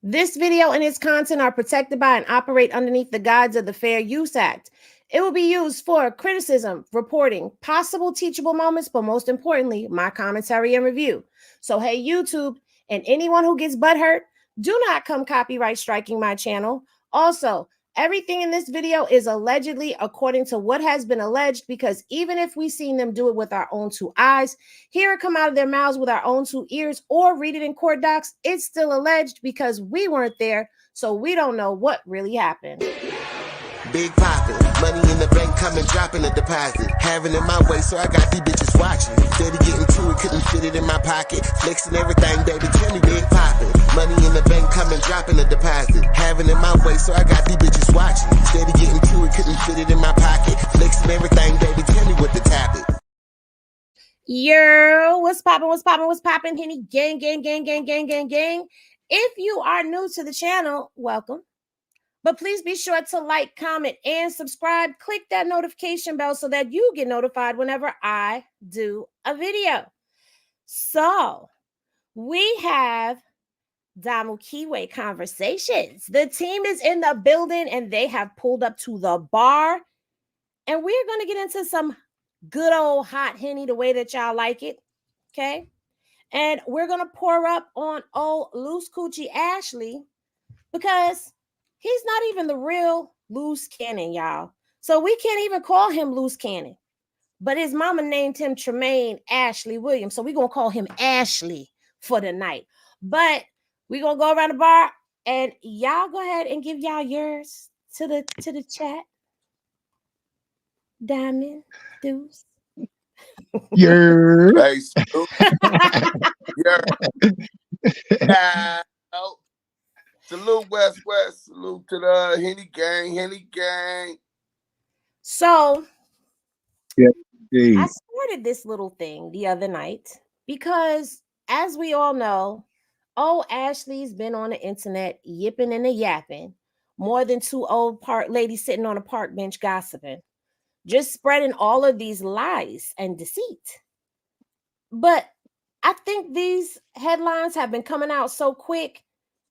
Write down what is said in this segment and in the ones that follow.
This video and its content are protected by and operate underneath the guides of the Fair Use Act. It will be used for criticism, reporting, possible teachable moments, but most importantly, my commentary and review. So, hey, YouTube, and anyone who gets butthurt, do not come copyright striking my channel. Also, everything in this video is allegedly according to what has been alleged, because even if we seen them do it with our own two eyes, hear it come out of their mouths with our own two ears, or read it in court docs, it's still alleged because we weren't there, so we don't know what really happened. Big poppin', money in the bank coming, dropping a deposit. Having it my way, so I got these bitches watching. Steady getting to it, couldn't fit it in my pocket. Flexing everything, baby, tell me big poppin'. Money in the bank coming, dropping a deposit. Having it my way, so I got these bitches watching. Steady getting to it, couldn't fit it in my pocket. Flexing everything, baby, tell me what the topic. Yo, what's poppin', what's poppin', what's poppin', Henny gang, gang, gang, gang, gang, gang, gang. If you are new to the channel, welcome. But please be sure to like, comment, and subscribe. Click that notification bell so that you get notified whenever I do a video. So, we have Damu Kiwe Conversations. The team is in the building and they have pulled up to the bar. And we're going to get into some good old hot Henny the way that y'all like it. Okay? And we're going to pour up on old Luce Coochie Ashley because he's not even the real Luce Cannon, y'all. So we can't even call him Luce Cannon. But his mama named him Tremaine Ashley Williams. So we're going to call him Ashley for the night. But we're going to go around the bar and y'all go ahead and give y'all yours to the chat. Diamond, Deuce. Your Hey, salute West. Salute to the Henny gang. So yeah, I started this little thing the other night because, as we all know, Ashley's been on the internet yipping and yapping more than two old ladies sitting on a park bench gossiping, just spreading all of these lies and deceit. But I think these headlines have been coming out so quick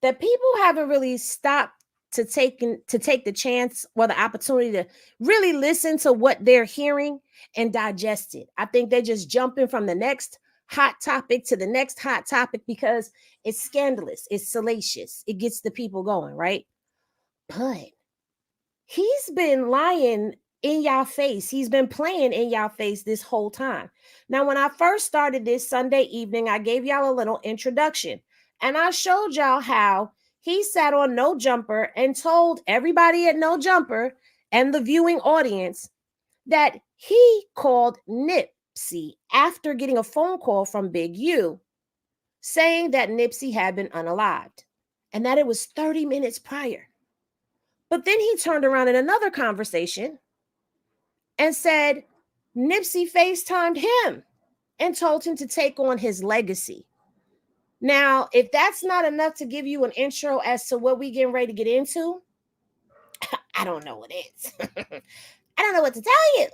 that people haven't really stopped to take the chance or the opportunity to really listen to what they're hearing and digest it. I think they're just jumping from the next hot topic to the next hot topic because it's scandalous, it's salacious, it gets the people going, right? But he's been lying in y'all face. He's been playing in y'all face this whole time. Now, when I first started this Sunday evening, I gave y'all a little introduction and I showed y'all how he sat on No Jumper and told everybody at No Jumper and the viewing audience that he called Nipsey after getting a phone call from Big U saying that Nipsey had been unalived and that it was 30 minutes prior. But then he turned around in another conversation and said Nipsey FaceTimed him and told him to take on his legacy. Now, if that's not enough to give you an intro as to what we getting ready to get into, I don't know what is. I don't know what to tell you.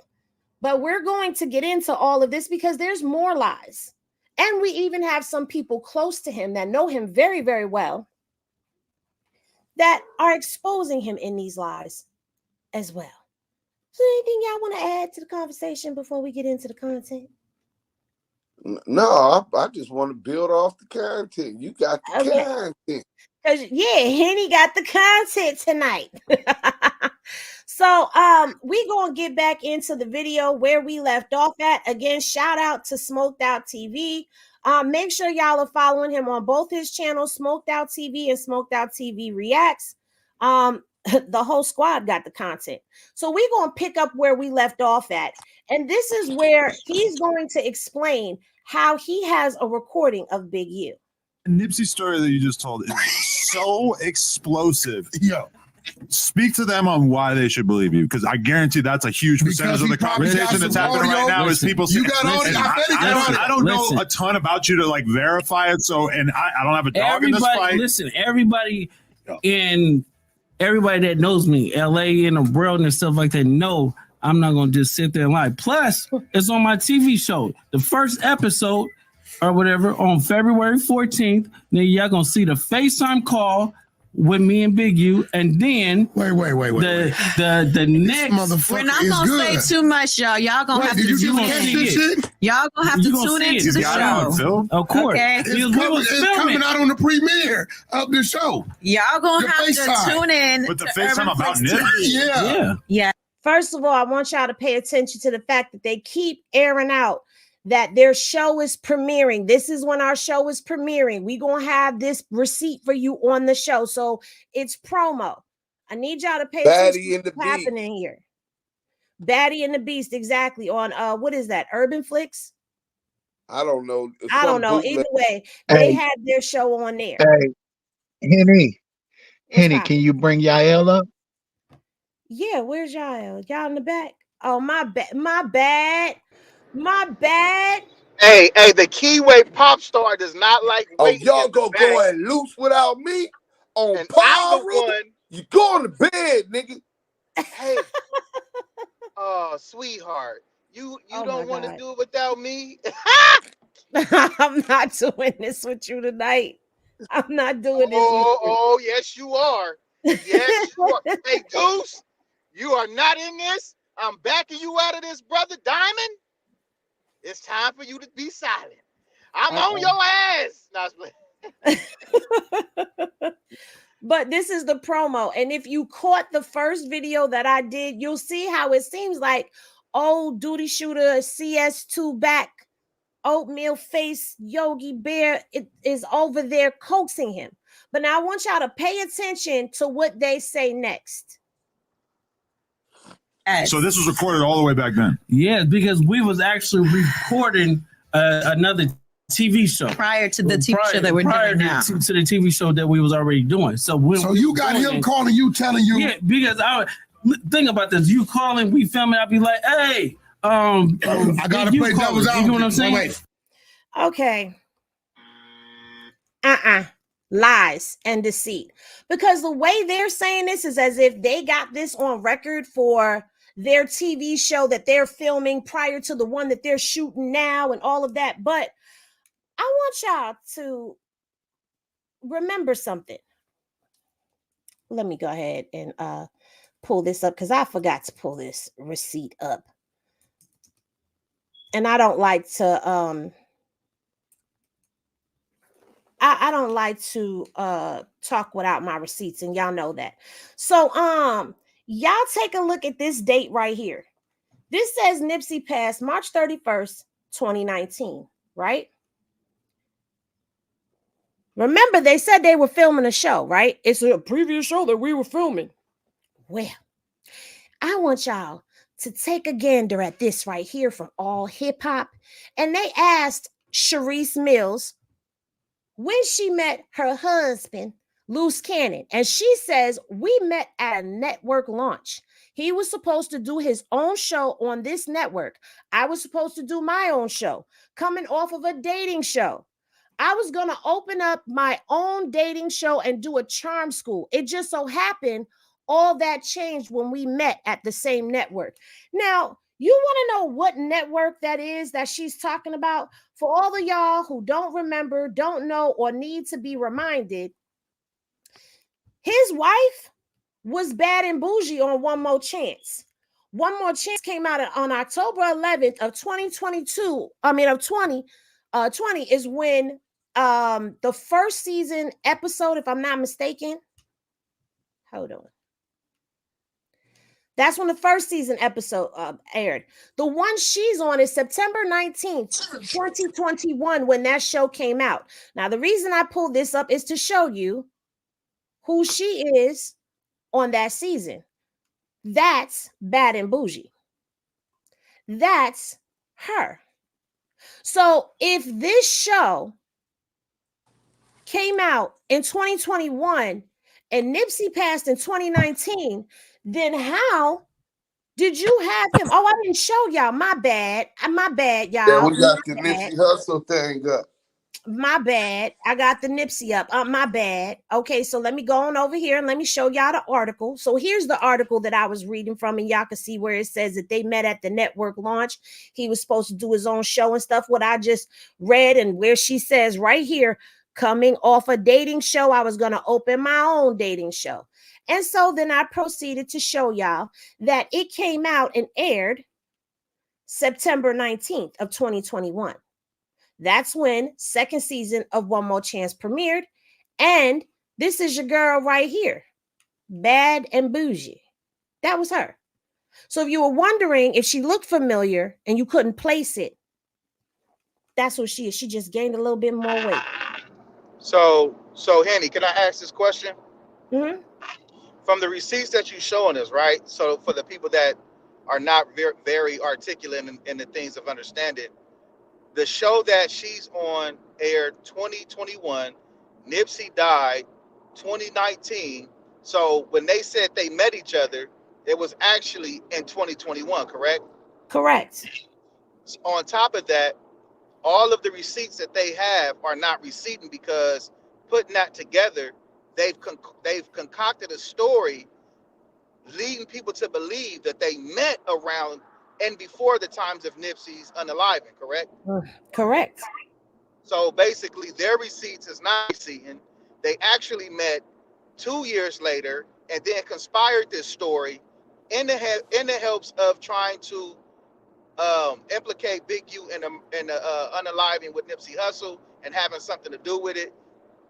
But we're going to get into all of this because there's more lies. And we even have some people close to him that know him very, very well that are exposing him in these lies as well. So anything y'all want to add to the conversation before we get into the content? No, I just want to build off the content. You got the content. Because Henny got the content tonight. So we gonna get back into the video where we left off at. Again, shout out to Smoked Out TV. Make sure y'all are following him on both his channels, Smoked Out TV and Smoked Out TV Reacts. The whole squad got the content. So we're going to pick up where we left off at. And this is where he's going to explain how he has a recording of Big U. Nipsey story that you just told is so explosive. yo, Speak to them on why they should believe you, because I guarantee that's a huge percentage of the conversation that's happening right now. Is people saying, I don't know a ton about you to like verify it. So, and I don't have a dog in this fight. Listen, everybody that knows me, LA and the world and stuff like that, know I'm not gonna just sit there and lie. Plus, it's on my TV show. The first episode or whatever on February 14th. Then y'all gonna see the FaceTime call with me and Big U, and then wait. The next motherfucker we're not gonna say too much, y'all. Y'all gonna have to tune in. Y'all gonna have to tune into the show. Of course, okay. It's coming out on the premiere of the show. Y'all gonna have to tune in. With the FaceTime about Nip? Yeah. First of all, I want y'all to pay attention to the fact that they keep airing out that their show is premiering. This is when our show is premiering. We're going to have this receipt for you on the show. So it's promo. I need y'all to pay attention to what's happening here. Baddie and the Beast, exactly. On, what is that, Urban Flicks? I don't know. I don't know. Either way, they had their show on there. Hey, Henny, can you bring Yael up? Yeah, where's Yael? Y'all in the back? Oh, my bad. Hey, the Keyway pop star does not like. Oh, y'all gonna go and loose without me on power? You going to bed, nigga? Hey, sweetheart, you don't want to do it without me. I'm not doing this with you tonight. I'm not doing this. Oh, yes, you are. Yes, you are. Hey, Goose, you are not in this. I'm backing you out of this, brother Diamond. It's time for you to be silent. I'm on your ass. But this is the promo. And if you caught the first video that I did, you'll see how it seems like old duty shooter CS2 back, oatmeal face Yogi Bear is over there coaxing him. But now I want y'all to pay attention to what they say next. So this was recorded all the way back then. Yeah, because we was actually recording another TV show prior to the TV show that we're doing now. To the TV show that we was already doing. So you got him calling you, telling you. Yeah, because think about this. You calling, we filming. I'd be like, hey, I gotta play devil's advocate. You know what I'm saying? Wait. Okay. Lies and deceit. Because the way they're saying this is as if they got this on record for their TV show that they're filming prior to the one that they're shooting now and all of that. But I want y'all to remember something. Let me go ahead and pull this up because I forgot to pull this receipt up. And I don't like to I don't like to talk without my receipts, and y'all know that. So y'all take a look at this date right here. This says Nipsey passed March 31st, 2019, right? Remember, they said they were filming a show, right? It's a previous show that we were filming. Well, I want y'all to take a gander at this right here from All Hip Hop. And they asked Sharice Mills when she met her husband, Luce Cannon. And she says, we met at a network launch. He was supposed to do his own show on this network. I was supposed to do my own show, coming off of a dating show. I was going to open up my own dating show and do a charm school. It just so happened all that changed when we met at the same network. Now, you want to know what network that is that she's talking about? For all of y'all who don't remember, don't know, or need to be reminded, his wife was Bad and Bougie on One More Chance. One More Chance came out on October 11th of 2022. I mean, of 2020 is when the first season episode, if I'm not mistaken, hold on. That's when the first season episode aired. The one she's on is September 19th, 2021, when that show came out. Now, the reason I pulled this up is to show you who she is on that season. That's Bad and Bougie. That's her. So if this show came out in 2021 and Nipsey passed in 2019, then how did you have him? Oh, I didn't show y'all. My bad. My bad, y'all. Yeah, we got the Nipsey Hustle thing up. My bad. I got the Nipsey up. My bad. Okay, so let me go on over here and let me show y'all the article. So here's the article that I was reading from, and y'all can see where it says that they met at the network launch. He was supposed to do his own show and stuff. What I just read and where she says right here, coming off a dating show. I was going to open my own dating show. And so then I proceeded to show y'all that it came out and aired September 19th of 2021. That's when second season of One More Chance premiered. And this is your girl right here, Bad and Bougie. That was her. So if you were wondering if she looked familiar and you couldn't place it, that's what she is. She just gained a little bit more weight. So Henny, can I ask this question? Mm-hmm. From the receipts that you're showing us, right? So for the people that are not very, very articulate in the things of understanding, the show that she's on aired 2021. Nipsey died 2019. So when they said they met each other, it was actually in 2021, correct? Correct. On top of that, all of the receipts that they have are not receipting, because putting that together, they've concocted a story leading people to believe that they met around and before the times of Nipsey's unaliving, correct? Correct. So basically, their receipts is not receipting. They actually met 2 years later and then conspired this story in the helps of trying to implicate Big U in the unaliving with Nipsey Hussle and having something to do with it.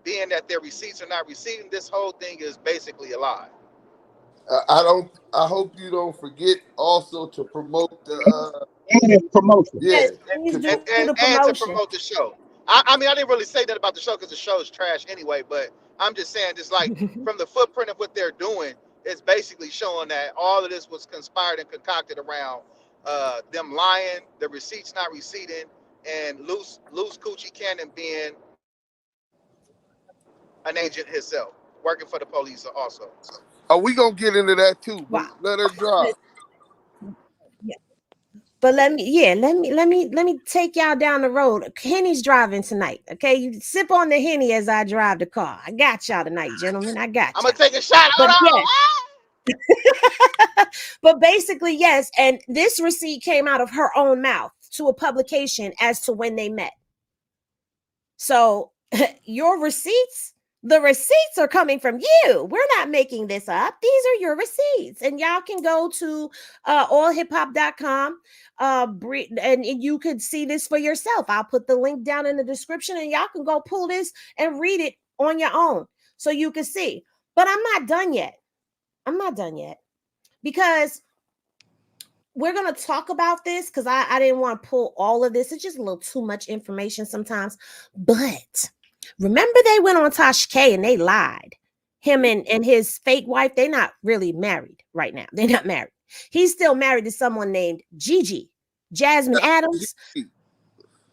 Being that their receipts are not receiving, this whole thing is basically a lie. I hope you don't forget also to promote the promotion. Yeah, and to promote the show. I mean, I didn't really say that about the show because the show is trash anyway. But I'm just saying, just like from the footprint of what they're doing, it's basically showing that all of this was conspired and concocted around them lying, the receipts not receipting, and Luce Coochie Cannon being an agent himself, working for the police also. Oh, we gonna get into that too. Wow. Let her drop. Yeah. But let me take y'all down the road. Henny's driving tonight. Okay, you sip on the Henny as I drive the car. I got y'all tonight, gentlemen. I got I'm gonna take a shot. But but basically, yes. And this receipt came out of her own mouth to a publication as to when they met. So your receipts, the receipts are coming from you. We're not making this up. These are your receipts. And y'all can go to allhiphop.com and you could see this for yourself. I'll put the link down in the description and y'all can go pull this and read it on your own so you can see. But I'm not done yet. Because we're going to talk about this because I didn't want to pull all of this. It's just a little too much information sometimes. But remember, they went on Tasha K and they lied. Him and his fake wife, they're not really married right now. They're not married. He's still married to someone named Gigi, Jasmine Adams.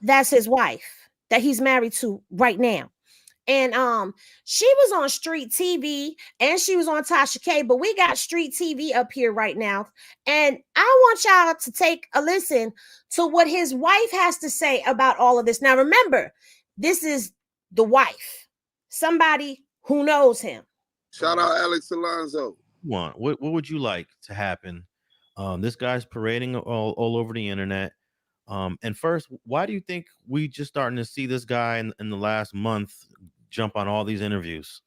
That's his wife that he's married to right now. And she was on Street TV and she was on Tasha K, but we got Street TV up here right now. And I want y'all to take a listen to what his wife has to say about all of this. Now, remember, this is the wife, somebody who knows him. Shout out Alex Alonso. What would you like to happen? This guy's parading all over the internet. And first, why do you think we just starting to see this guy in the last month jump on all these interviews?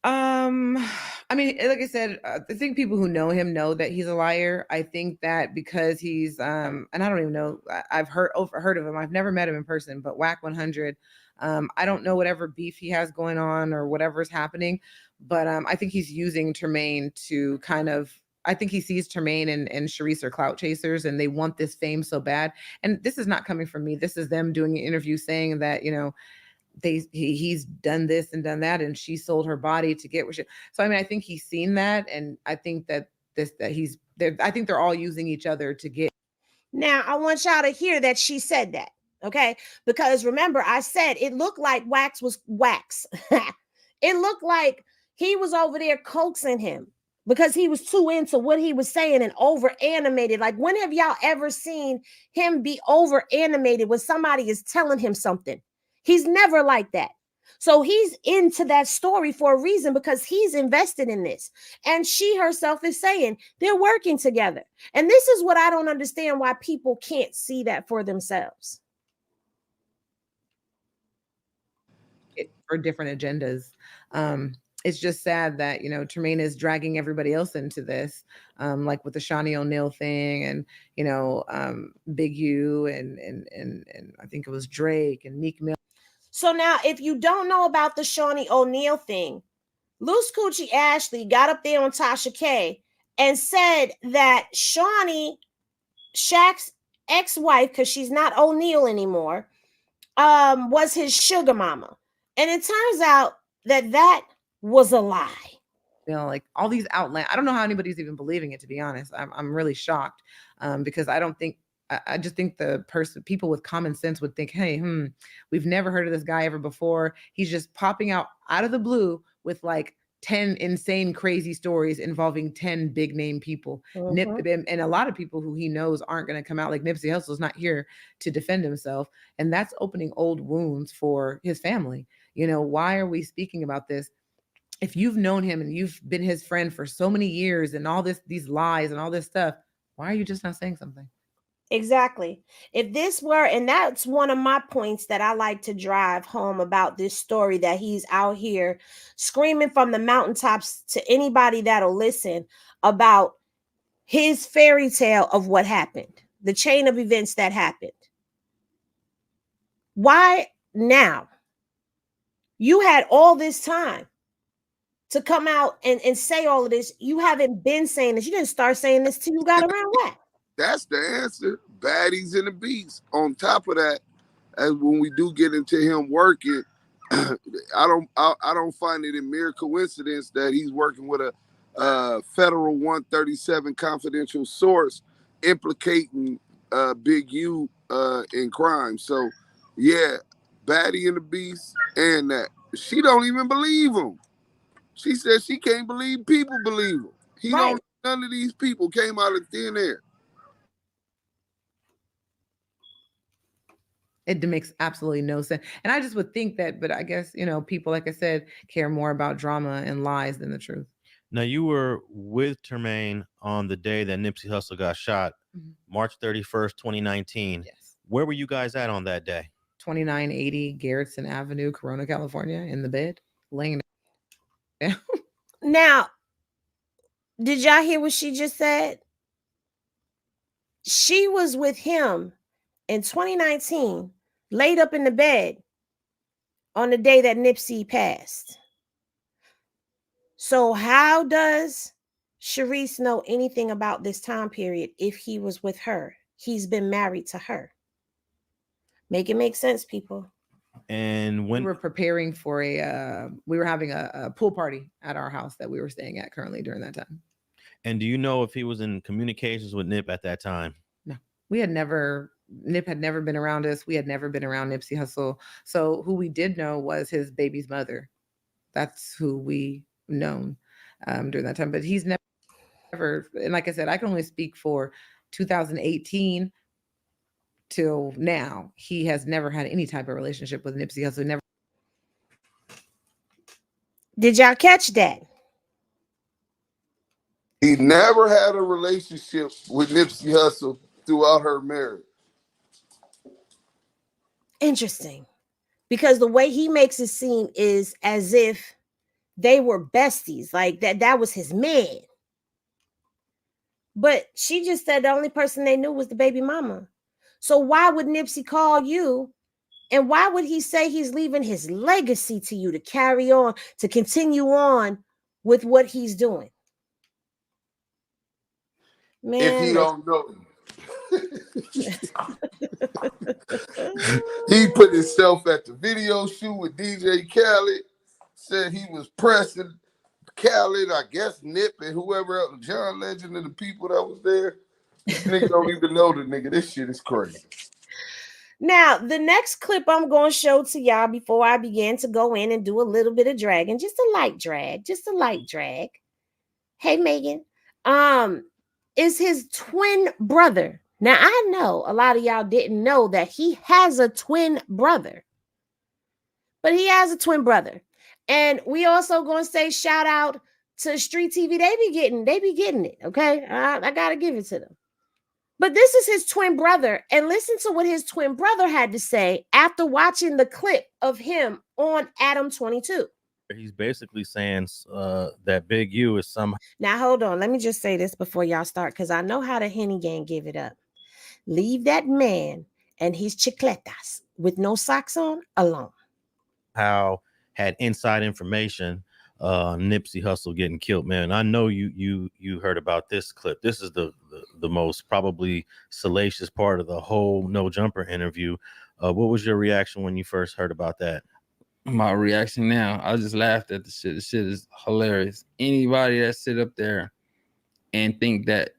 I mean, like I said, I think people who know him know that he's a liar. I think that because he's and I don't even know, I've heard of him. I've never met him in person, but Whack 100. I don't know whatever beef he has going on or whatever's happening, but I think he's using Tremaine to kind of, I think he sees Tremaine and Sharice are clout chasers and they want this fame so bad. And this is not coming from me. This is them doing an interview saying that, you know, he's done this and done that and she sold her body to get what she. So I mean, I think he's seen that, and I think that I think they're all using each other to get. Now I want y'all to hear that she said that, okay? Because remember, I said it looked like Wax was wax. It looked like he was over there coaxing him because he was too into what he was saying and over animated. Like, when have y'all ever seen him be over animated when somebody is telling him something? He's never like that. So he's into that story for a reason, because he's invested in this. And she herself is saying they're working together. And this is what I don't understand, why people can't see that for themselves. for different agendas. It's just sad that, you know, Tremaine is dragging everybody else into this, like with the Shawnee O'Neal thing, and, you know, Big U and I think it was Drake and Meek Mill. So now, if you don't know about the Shawnee O'Neal thing, Luce Coochie Ashley got up there on Tasha K and said that Shawnee, Shaq's ex-wife, because she's not O'Neal anymore, was his sugar mama. And it turns out that that was a lie. You know, like all these outlets. I don't know how anybody's even believing it, to be honest. I'm really shocked, because I just think people with common sense would think, hey, we've never heard of this guy ever before. He's just popping out of the blue with like 10 insane, crazy stories involving 10 big name people. And a lot of people who he knows aren't going to come out. Like Nipsey Hussle's not here to defend himself. And that's opening old wounds for his family. You know, why are we speaking about this? If you've known him and you've been his friend for so many years and all these lies and all this stuff, why are you just not saying something? Exactly. If this were, and that's one of my points that I like to drive home about this story, that he's out here screaming from the mountaintops to anybody that'll listen about his fairy tale of what happened, the chain of events that happened. Why now? You had all this time to come out and say all of this. You haven't been saying this. You didn't start saying this till you got around what? That's the answer. Baddies and the beats. On top of that, as when we do get into him working, I don't find it a mere coincidence that he's working with a federal 137 confidential source implicating Big U in crime. So yeah, Baddie and the Beast, and that she don't even believe him. She said she can't believe people believe him. He don't. None of these people came out of thin air. It makes absolutely no sense. And I just would think that, but I guess, you know, people, like I said, care more about drama and lies than the truth. Now, you were with Tremaine on the day that Nipsey Hussle got shot, March 31st, 2019. Yes. Where were you guys at on that day? 2980 Garrettson Avenue, Corona, California, in the bed, laying down. Now, did y'all hear what she just said? She was with him in 2019, laid up in the bed on the day that Nipsey passed. So how does Sharice know anything about this time period if he was with her? He's been married to her. Make it make sense, people. And when we were preparing for we were having a pool party at our house that we were staying at currently during that time. And do you know if he was in communications with Nip at that time? No, Nip had never been around us. We had never been around Nipsey Hussle. So who we did know was his baby's mother. That's who we known during that time. But he's never, and like I said, I can only speak for 2018 till now. He has never had any type of relationship with Nipsey Hussle. Never. Did y'all catch that? He never had a relationship with Nipsey Hussle throughout her marriage. Interesting. Because the way he makes it seem is as if they were besties, like that was his man. But she just said the only person they knew was the baby mama. So why would Nipsey call you? And why would he say he's leaving his legacy to you to carry on, to continue on with what he's doing? Man, if he don't know. He put himself at the video shoot with DJ Khaled, said he was pressing Khaled, I guess Nip and whoever else, John Legend and the people that was there. This nigga don't even know the nigga. This shit is crazy. Now, the next clip I'm going to show to y'all before I begin to go in and do a little bit of dragging, just a light drag. Hey, Megan, is his twin brother. Now, I know a lot of y'all didn't know that he has a twin brother, but he has a twin brother. And we also going to say shout out to Street TV. They be getting it, okay? I got to give it to them. But this is his twin brother. And listen to what his twin brother had to say after watching the clip of him on Adam 22. He's basically saying that Big U is somehow. Now, hold on. Let me just say this before y'all start, because I know how the Henny Gang give it up. Leave that man and his chicletas with no socks on alone. How had inside information, Nipsey Hussle getting killed, man. I know you heard about this clip. This is the most probably salacious part of the whole No Jumper interview. What was your reaction when you first heard about that? My reaction now, I just laughed at the shit. The shit is hilarious. Anybody that sit up there and think that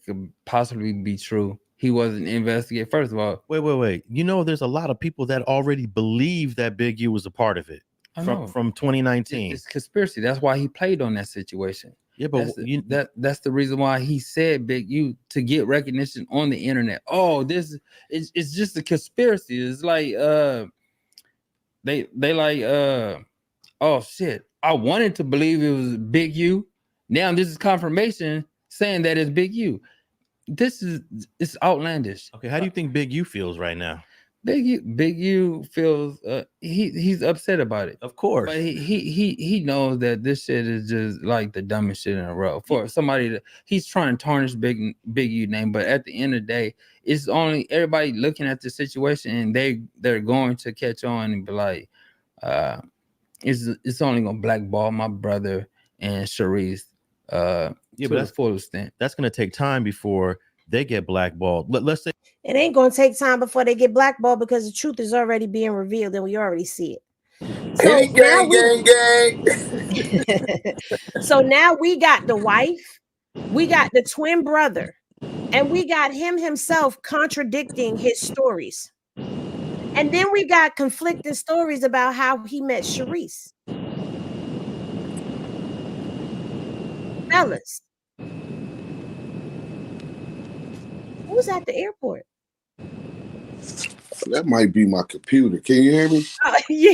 could possibly be true, he wasn't investigated. First of all, wait. You know, there's a lot of people that already believe that Big U was a part of it from 2019. It's conspiracy. That's why he played on that situation. Yeah, but that's the reason why he said Big U to get recognition on the internet. Oh, this it's just a conspiracy. It's like they like oh shit. I wanted to believe it was Big U. Now this is confirmation saying that it's Big U. It's outlandish. Okay, how do you think Big U feels right now? Big U feels he's upset about it. Of course, but he knows that this shit is just like the dumbest shit in a row for somebody that he's trying to tarnish Big U name. But at the end of the day, it's only everybody looking at the situation and they're going to catch on and be like, it's only gonna blackball my brother and Sharice. Yeah, but that's full extent. That's gonna take time before they get blackballed. Let's say it ain't gonna take time before they get blackballed because the truth is already being revealed and we already see it. So gang. So now we got the wife, we got the twin brother, and we got him himself contradicting his stories. And then we got conflicting stories about how he met Sharice. Fellas, who's at the airport? That might be my computer. Can you hear me? Yeah.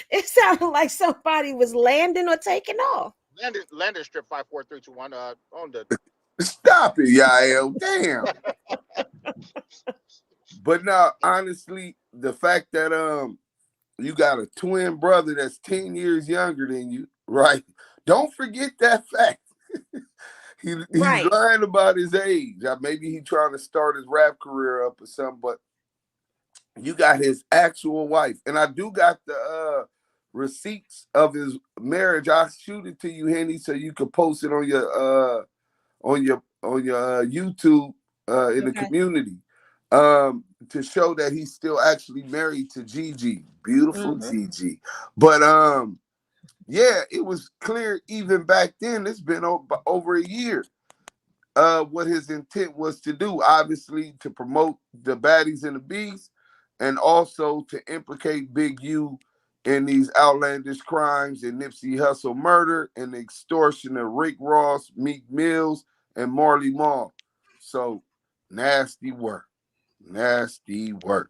It sounded like somebody was landing or taking off. Landing strip 54321 on the. Stop it, Yael. Damn. But now, honestly, the fact that you got a twin brother that's 10 years younger than you, right? Don't forget that fact. He's lying about his age. Maybe he's trying to start his rap career up or something, but you got his actual wife. And I do got the receipts of his marriage. I'll shoot it to you, Henny, so you can post it on your YouTube in the community to show that he's still actually married to Gigi. Beautiful Gigi. But yeah, it was clear even back then, it's been over a year, what his intent was to do, obviously to promote the baddies and the bees, and also to implicate Big U in these outlandish crimes and Nipsey Hussle murder and the extortion of Rick Ross, Meek Mills, and Marley Marl. So nasty work. Nasty work.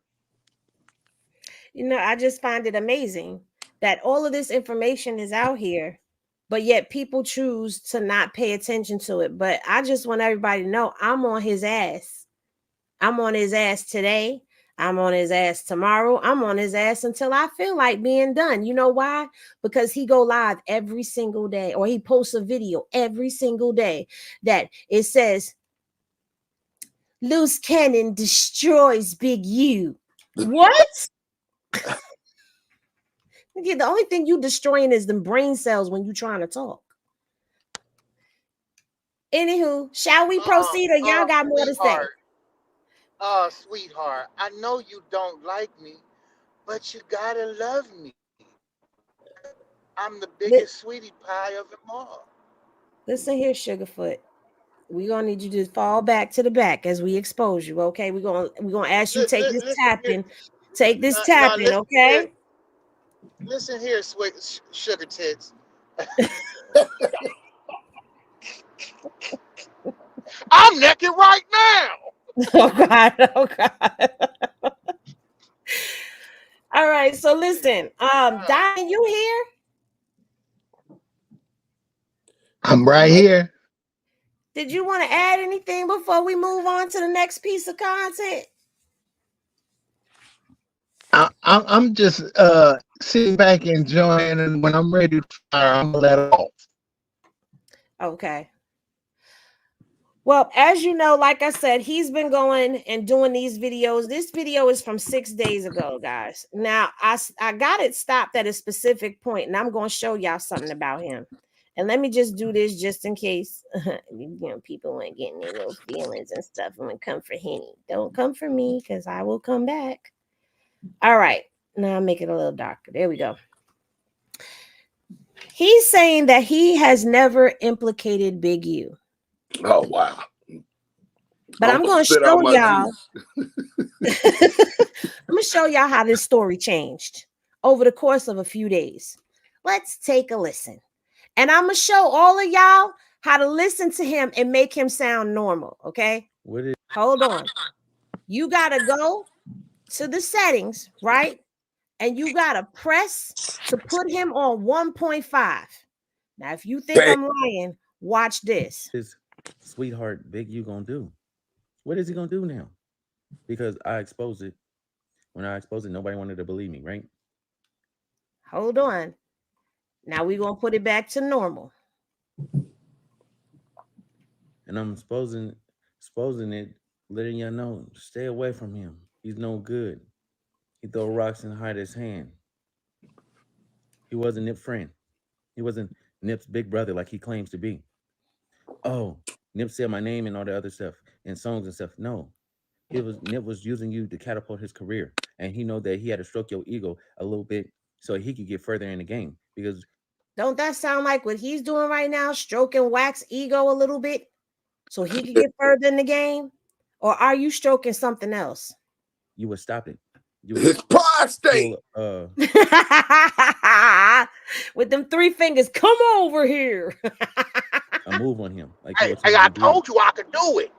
You know, I just find it amazing that all of this information is out here, but yet people choose to not pay attention to it. But I just want everybody to know I'm on his ass. I'm on his ass today. I'm on his ass tomorrow. I'm on his ass until I feel like being done. You know why? Because he go live every single day, or he posts a video every single day that it says, Luce Cannon destroys Big U. What? The only thing you destroying is the brain cells when you trying to talk. Anywho, shall we proceed or y'all got more to say? Sweetheart, I know you don't like me, but you gotta love me. I'm the biggest sweetie pie of them all. Listen here, Sugarfoot. We're gonna need you to fall back to the back as we expose you, okay? We're gonna ask you to take this tapping. Take this tapping, okay? Listen here, sweet sugar tits. I'm naked right now. Oh God, oh God. All right, so listen, Diane, you here? I'm right here. Did you want to add anything before we move on to the next piece of content? I'm just sitting back enjoying, and when I'm ready to fire, I'm gonna let off. Okay. Well, as you know, like I said, he's been going and doing these videos. This video is from 6 days ago, guys. Now, I got it stopped at a specific point, and I'm going to show y'all something about him. And let me just do this just in case people weren't getting their little feelings and stuff and would come for Henny. Don't come for me because I will come back. All right. Now I'll make it a little darker. There we go. He's saying that he has never implicated Big U. Oh, wow. But I'm going to show y'all. I'm going to show y'all how this story changed over the course of a few days. Let's take a listen. And I'm going to show all of y'all how to listen to him and make him sound normal, okay? Hold on. You got to go to the settings, right? And you got to press to put him on 1.5. Now, if you think I'm lying, watch this. His sweetheart Big U gonna do? What is he gonna do now? Because I exposed it. When I exposed it, nobody wanted to believe me, right? Hold on. Now we're gonna put it back to normal. And I'm exposing it, letting y'all know, stay away from him. He's no good. He throw rocks and hide his hand. He wasn't Nip's friend. He wasn't Nip's big brother like he claims to be. Oh, Nip said my name and all the other stuff and songs and stuff. No, Nip was using you to catapult his career, and he know that he had to stroke your ego a little bit so he could get further in the game. Because don't that sound like what he's doing right now, stroking Wax ego a little bit so he could get further in the game? Or are you stroking something else? You would stop it. His prostate. With them 3 fingers, come over here. A move on him. Like hey, I told you I could do it.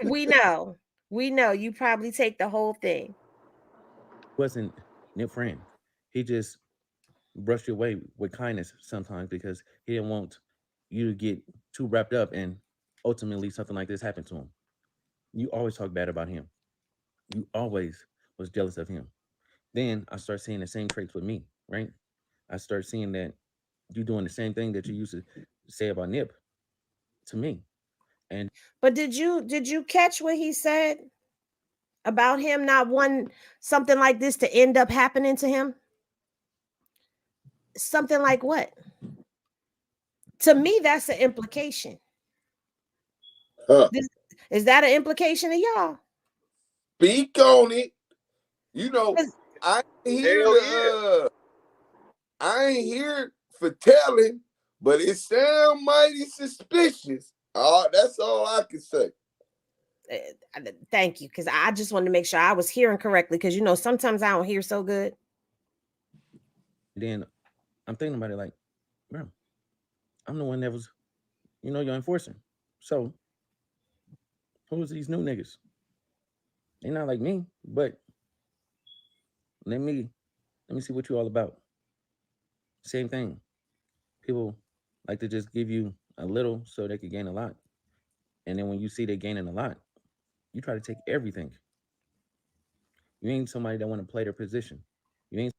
We know you probably take the whole thing. Wasn't Nip friend. He just brushed you away with kindness sometimes because he didn't want you to get too wrapped up and ultimately something like this happened to him. You always talk bad about him. You always was jealous of him. Then I start seeing the same traits with me, right? I start seeing that you doing the same thing that you used to say about Nip to me. And but did you catch what he said about him not wanting something like this to end up happening to him? Something like what? To me, that's an implication. Is that an implication to y'all? Speak on it. You know, I ain't here for telling, but it sounds mighty suspicious. That's all I can say. Thank you, because I just wanted to make sure I was hearing correctly, because sometimes I don't hear so good. Then I'm thinking about it like, bro, I'm the one that was, your enforcer. So who's these new niggas? They're not like me, but let me see what you all about. Same thing. People like to just give you a little so they could gain a lot. And then when you see they're gaining a lot, you try to take everything. You ain't somebody that want to play their position. You ain't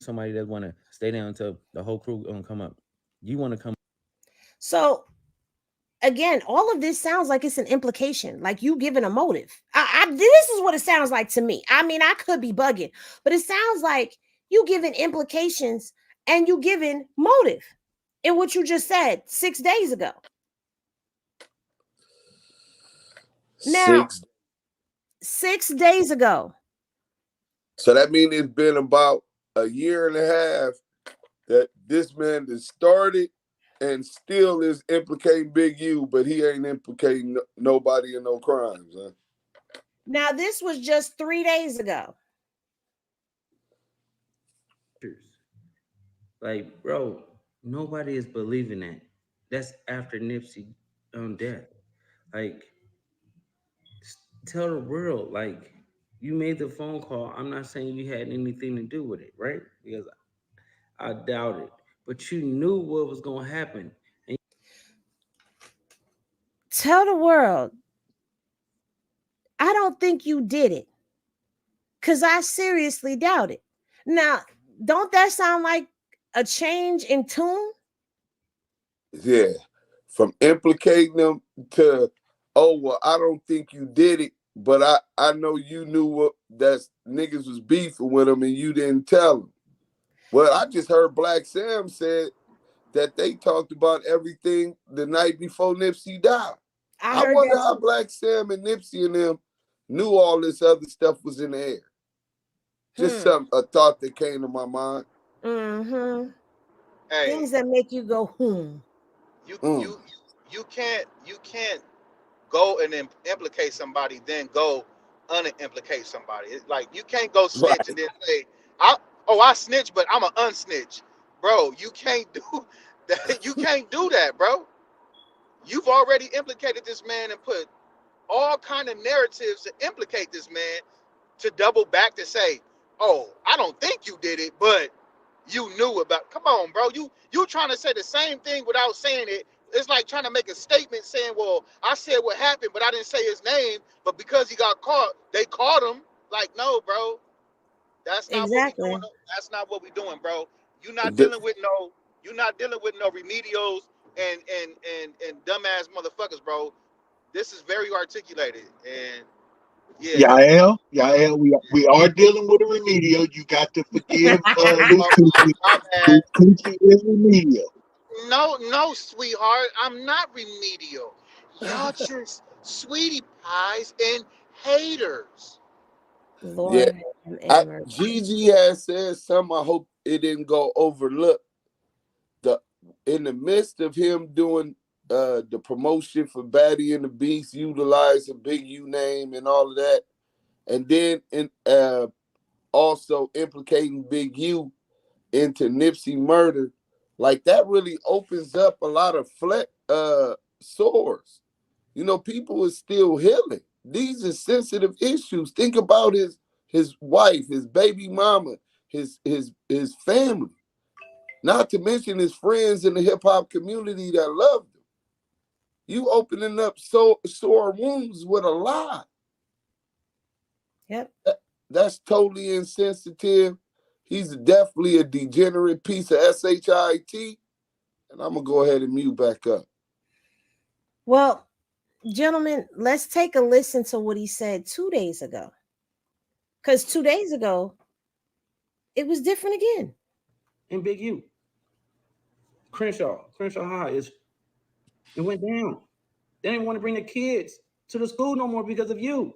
somebody that want to stay down until the whole crew gonna come up. You want to come. So again, all of this sounds like it's an implication, like you giving a motive. This is what it sounds like to me. I mean, I could be bugging, but it sounds like you giving implications and you giving motive in what you just said 6 days ago. Now, 6 days ago. So that means it's been about a year and a half that this man has started and still is implicating Big U, but he ain't implicating nobody in no crimes. Huh? Now, this was just 3 days ago. Like, bro, nobody is believing that. That's after Nipsey death. Like, tell the world, like, you made the phone call. I'm not saying you had anything to do with it, right? Because I doubt it. But you knew what was going to happen. Tell the world, I don't think you did it. Because I seriously doubt it. Now, don't that sound like a change in tune? Yeah. From implicating them to, oh, well, I don't think you did it, but I know you knew that niggas was beefing with him and you didn't tell him. Well, I just heard Black Sam said that they talked about everything the night before Nipsey died. I heard wonder that how too. Black Sam and Nipsey and them knew all this other stuff was in the air. Just a thought that came to my mind. Mm-hmm. Hey, Things that make you go, you can't go and implicate somebody, then go unimplicate somebody. It's like you can't go snitch and then say, I snitch, but I'm an unsnitch, bro. You can't do that. You can't do that, bro. You've already implicated this man and put all kind of narratives to implicate this man to double back to say, oh, I don't think you did it, but you knew about. Come on, bro. You trying to say the same thing without saying it. It's like trying to make a statement saying, well, I said what happened, but I didn't say his name. But because he got caught, they caught him. Like, no, bro. That's not what we doing. exactly. That's not what we doing, bro. You're not dealing with no remedios and dumbass motherfuckers, bro. This is very articulated. And yeah. Yael, we are dealing with a remedial. You got to forgive Luke Coochie. My bad. Luke Coochie is remedial. No, sweetheart. I'm not remedial. Y'all just sweetie pies and haters. Lord, Gigi has said something. I hope it didn't go overlooked. In the midst of him doing the promotion for Batty and the Beast, utilizing Big U name and all of that, and then also implicating Big U into Nipsey murder, like that really opens up a lot of sores. You know, people are still healing. These are sensitive issues. Think about his wife, his baby mama, his family. Not to mention his friends in the hip hop community that loved him. You opening up sore wounds with a lie. Yep. That's totally insensitive. He's definitely a degenerate piece of shit. And I'm gonna go ahead and mute back up. Well, gentlemen, let's take a listen to what he said 2 days ago. Because 2 days ago, it was different again. And Big U. Crenshaw High it went down. They didn't want to bring the kids to the school no more because of you.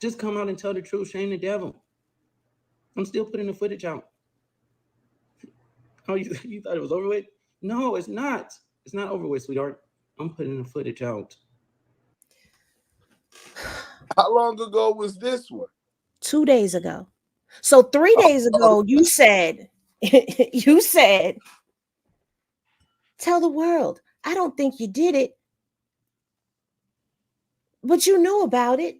Just come out and tell the truth. Shame the devil. I'm still putting the footage out. Oh, you thought it was over with? No, it's not. It's not over with, sweetheart. I'm putting the footage out. How long ago was this one? 2 days ago. So 3 days ago, you said, tell the world, I don't think you did it, but you knew about it.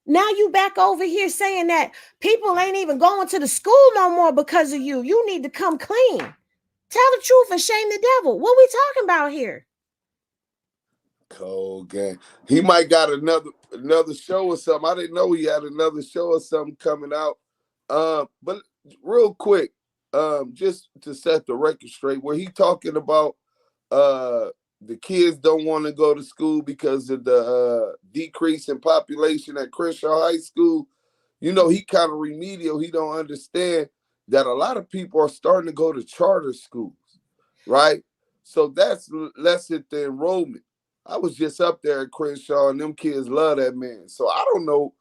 Now you back over here saying that people ain't even going to the school no more because of you. You need to come clean. Tell the truth and shame the devil. What we talking about here? Cold game. He might got another show or something. I didn't know he had another show or something coming out. But real quick, just to set the record straight, where he talking about the kids don't want to go to school because of the decrease in population at Crenshaw High School. You know, he kind of remedial. He don't understand that a lot of people are starting to go to charter schools, right? So that's lessened the enrollment. I was just up there at Crenshaw, and them kids love that man. So I don't know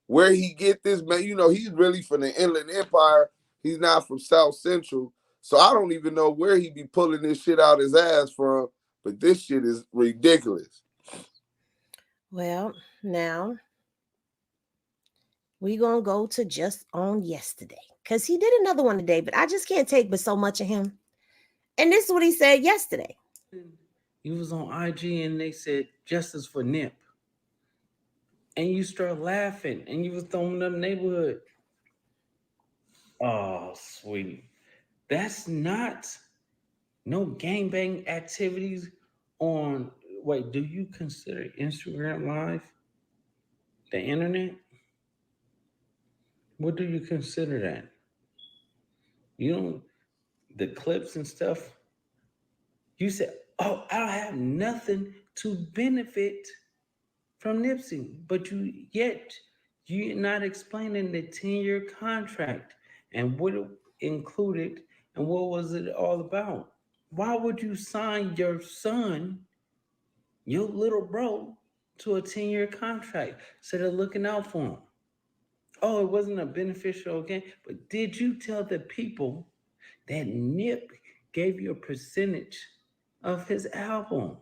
where he get this, man. You know, he's really from the Inland Empire. He's not from South Central. So I don't even know where he be pulling this shit out his ass from. But this shit is ridiculous. Well, now we're going to go to just on yesterday because he did another one today, but I just can't take but so much of him. And this is what he said yesterday. You was on IG and they said justice for Nip. And you start laughing and you was throwing up neighborhood. Oh, sweetie. That's not no gangbang activities on Wait, do you consider Instagram Live the internet? What do you consider that? You don't, the clips and stuff. You said, oh, I don't have nothing to benefit from Nipsey, but you're not explaining the 10-year contract and what it included and what was it all about. Why would you sign your son, your little bro, to a 10-year contract instead of looking out for him? Oh, it wasn't a beneficial gain, but did you tell the people that Nip gave you a percentage of his album?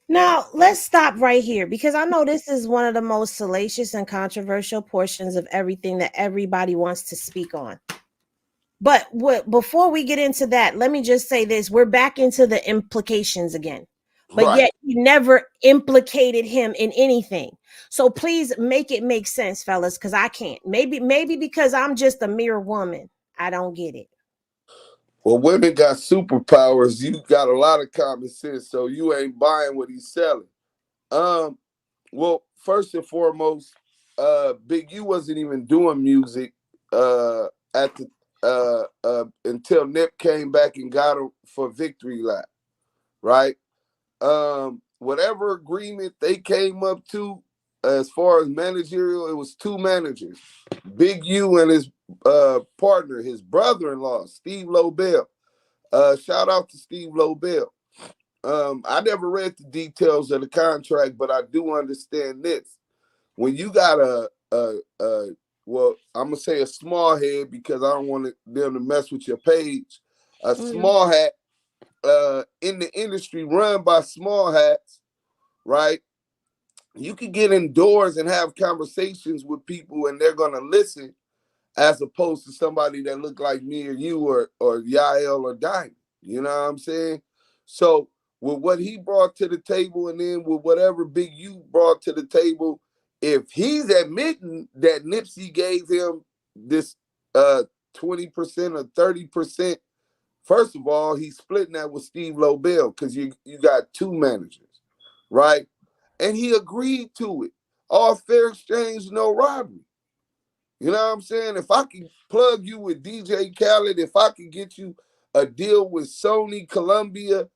Now, let's stop right here because I know this is one of the most salacious and controversial portions of everything that everybody wants to speak on. But before we get into that, let me just say this. We're back into the implications again. But yet you never implicated him in anything. So please make it make sense, fellas, because I can't. Maybe because I'm just a mere woman. I don't get it. Well, women got superpowers. You got a lot of common sense, so you ain't buying what he's selling. Well, first and foremost, Big U wasn't even doing music at the until Nip came back and got him for Victory Lap, right? Whatever agreement they came up to as far as managerial, it was two managers, Big U and his partner, his brother-in-law, Steve Lobel. Shout out to Steve Lobel. I never read the details of the contract, but I do understand this. When you got well, I'm gonna say a small head because I don't want them to mess with your page. A small hat in the industry run by small hats, right? You can get indoors and have conversations with people and they're gonna listen, as opposed to somebody that look like me or you or Yael or Diamond. You know what I'm saying? So with what he brought to the table and then with whatever Big U brought to the table, if he's admitting that Nipsey gave him this 20% or 30%, first of all, he's splitting that with Steve Lobel because you got two managers, right? And he agreed to it. All fair exchange, no robbery. You know what I'm saying? If I can plug you with DJ Khaled, if I can get you a deal with Sony, Columbia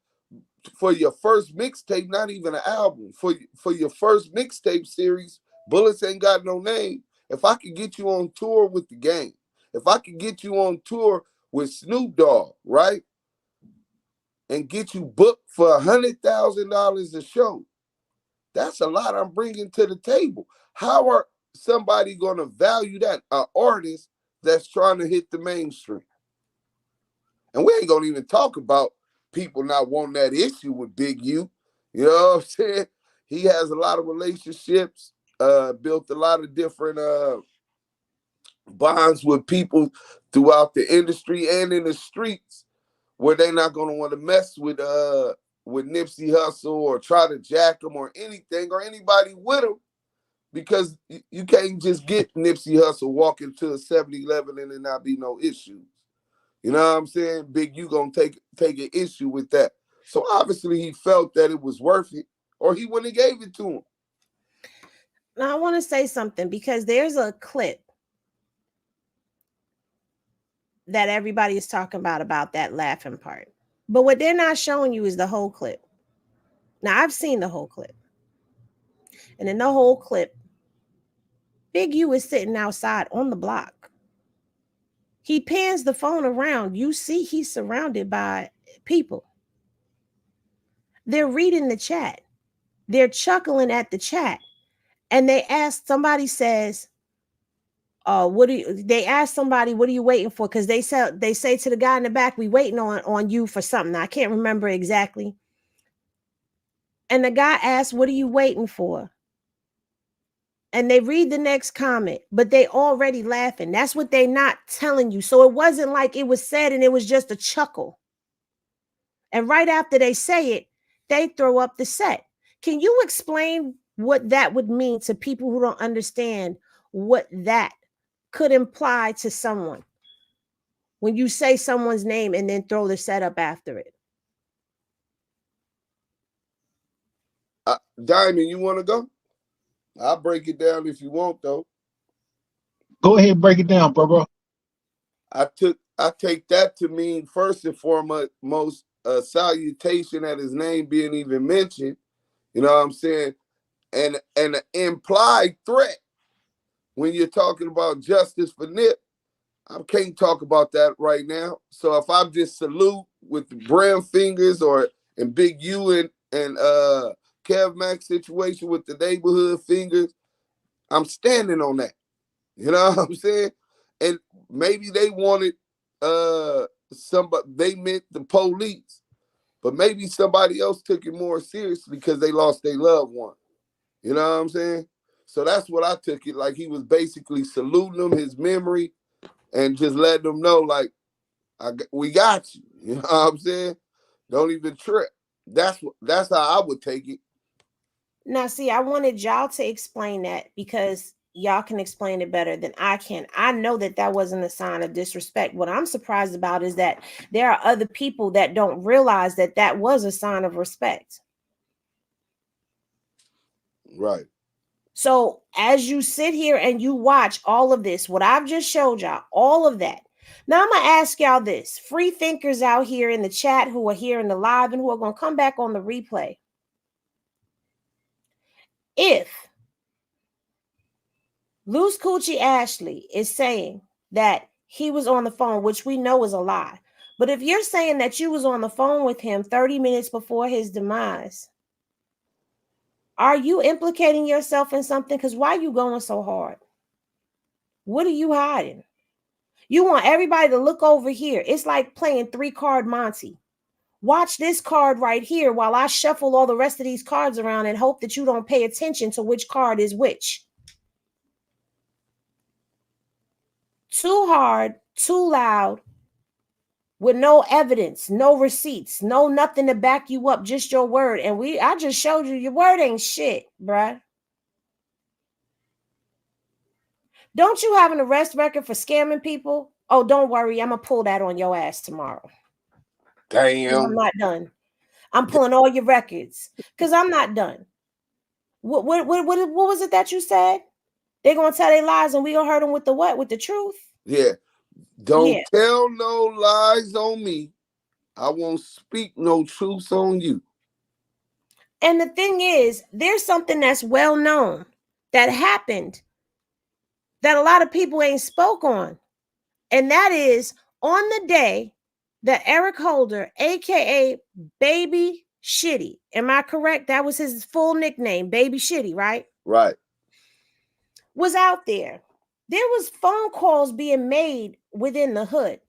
for your first mixtape, not even an album, for your first mixtape series, Bullets Ain't Got No Name. If I could get you on tour with the Game, if I could get you on tour with Snoop Dogg, right? And get you booked for $100,000 a show, that's a lot I'm bringing to the table. How are somebody going to value that? An artist that's trying to hit the mainstream. And we ain't going to even talk about people not wanting that issue with Big U. You know what I'm saying? He has a lot of relationships, built a lot of different bonds with people throughout the industry and in the streets where they're not going to want to mess with Nipsey Hussle or try to jack him or anything or anybody with him, because you can't just get Nipsey Hussle walking to a 7-Eleven and there not be no issues. You know what I'm saying? Big U gonna take an issue with that. So obviously he felt that it was worth it, or he wouldn't have gave it to him. Now I want to say something because there's a clip that everybody is talking about that laughing part. But what they're not showing you is the whole clip. Now, I've seen the whole clip. And in the whole clip, Big U is sitting outside on the block. He pans the phone around. You see he's surrounded by people. They're reading the chat. They're chuckling at the chat. And they ask, somebody says, they ask somebody, what are you waiting for? Because they say to the guy in the back, we waiting on you for something. I can't remember exactly. And the guy asks, what are you waiting for? And they read the next comment, but they already laughing. That's what they not telling you. So it wasn't like it was said and it was just a chuckle. And right after they say it, they throw up the set. Can you explain what that would mean to people who don't understand what that could imply to someone when you say someone's name and then throw the setup after it? Diamond, you want to go? I'll break it down if you want, though. Go ahead and break it down, bro. I take that to mean, first and foremost, a salutation at his name being even mentioned. You know what I'm saying? And an implied threat when you're talking about justice for Nip. I can't talk about that right now. So if I just salute with the brown fingers and Big U and Kev Max situation with the neighborhood fingers, I'm standing on that. You know what I'm saying? And maybe they wanted somebody, they meant the police, but maybe somebody else took it more seriously because they lost their loved one. You know what I'm saying? So that's what I took it like. He was basically saluting him, his memory, and just letting them know, like, we got you. You know what I'm saying? Don't even trip. That's how I would take it. Now, see, I wanted y'all to explain that because y'all can explain it better than I can. I know that wasn't a sign of disrespect. What I'm surprised about is that there are other people that don't realize that was a sign of respect. Right. So as you sit here and you watch all of this, what I've just showed y'all, all of that. Now I'm going to ask y'all this. Free thinkers out here in the chat who are here in the live and who are going to come back on the replay. If Luce Coochie Ashley is saying that he was on the phone, which we know is a lie, but if you're saying that you was on the phone with him 30 minutes before his demise, are you implicating yourself in something? Because why are you going so hard? What are you hiding? You want everybody to look over here. It's like playing 3-card Monty. Watch this card right here while I shuffle all the rest of these cards around and hope that you don't pay attention to which card is which. Too hard, too loud, with no evidence, no receipts, no nothing to back you up, just your word. And I just showed you your word ain't shit, bruh. Don't you have an arrest record for scamming people? Oh, don't worry, I'm gonna pull that on your ass tomorrow. Damn. I'm not done. I'm pulling all your records because I'm not done. What was it that you said? They're gonna tell their lies and we gonna hurt them with the what? With the truth? Yeah. Don't tell no lies on me. I won't speak no truths on you. And the thing is, there's something that's well known that happened that a lot of people ain't spoke on. And that is on the day that Eric Holder, aka Baby Shitty, am I correct? That was his full nickname, Baby Shitty, right? Right. Was out there. There was phone calls being made within the hood,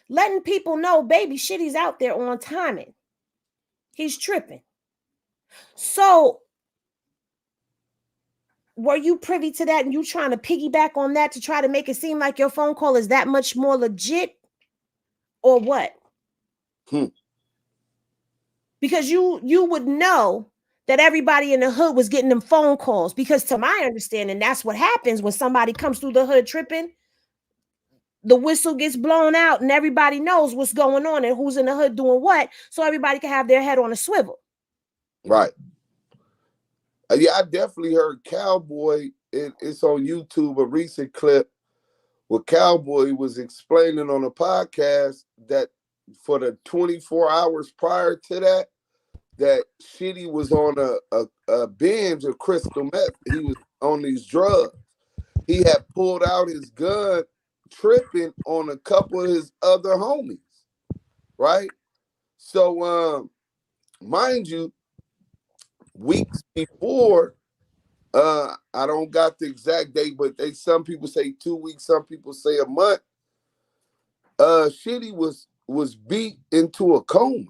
letting people know Baby Shitty's out there on timing. He's tripping. So were you privy to that and you trying to piggyback on that to try to make it seem like your phone call is that much more legit or what? Because you would know that everybody in the hood was getting them phone calls, because to my understanding, that's what happens when somebody comes through the hood tripping. The whistle gets blown out and everybody knows what's going on and who's in the hood doing what, so everybody can have their head on a swivel. Right. Yeah, I definitely heard Cowboy. It's on YouTube, a recent clip where Cowboy was explaining on a podcast that for the 24 hours prior to that Shitty was on a binge of crystal meth. He was on these drugs. He had pulled out his gun tripping on a couple of his other homies, right? So, mind you, weeks before, I don't got the exact date, but some people say 2 weeks, some people say a month. Shitty was beat into a coma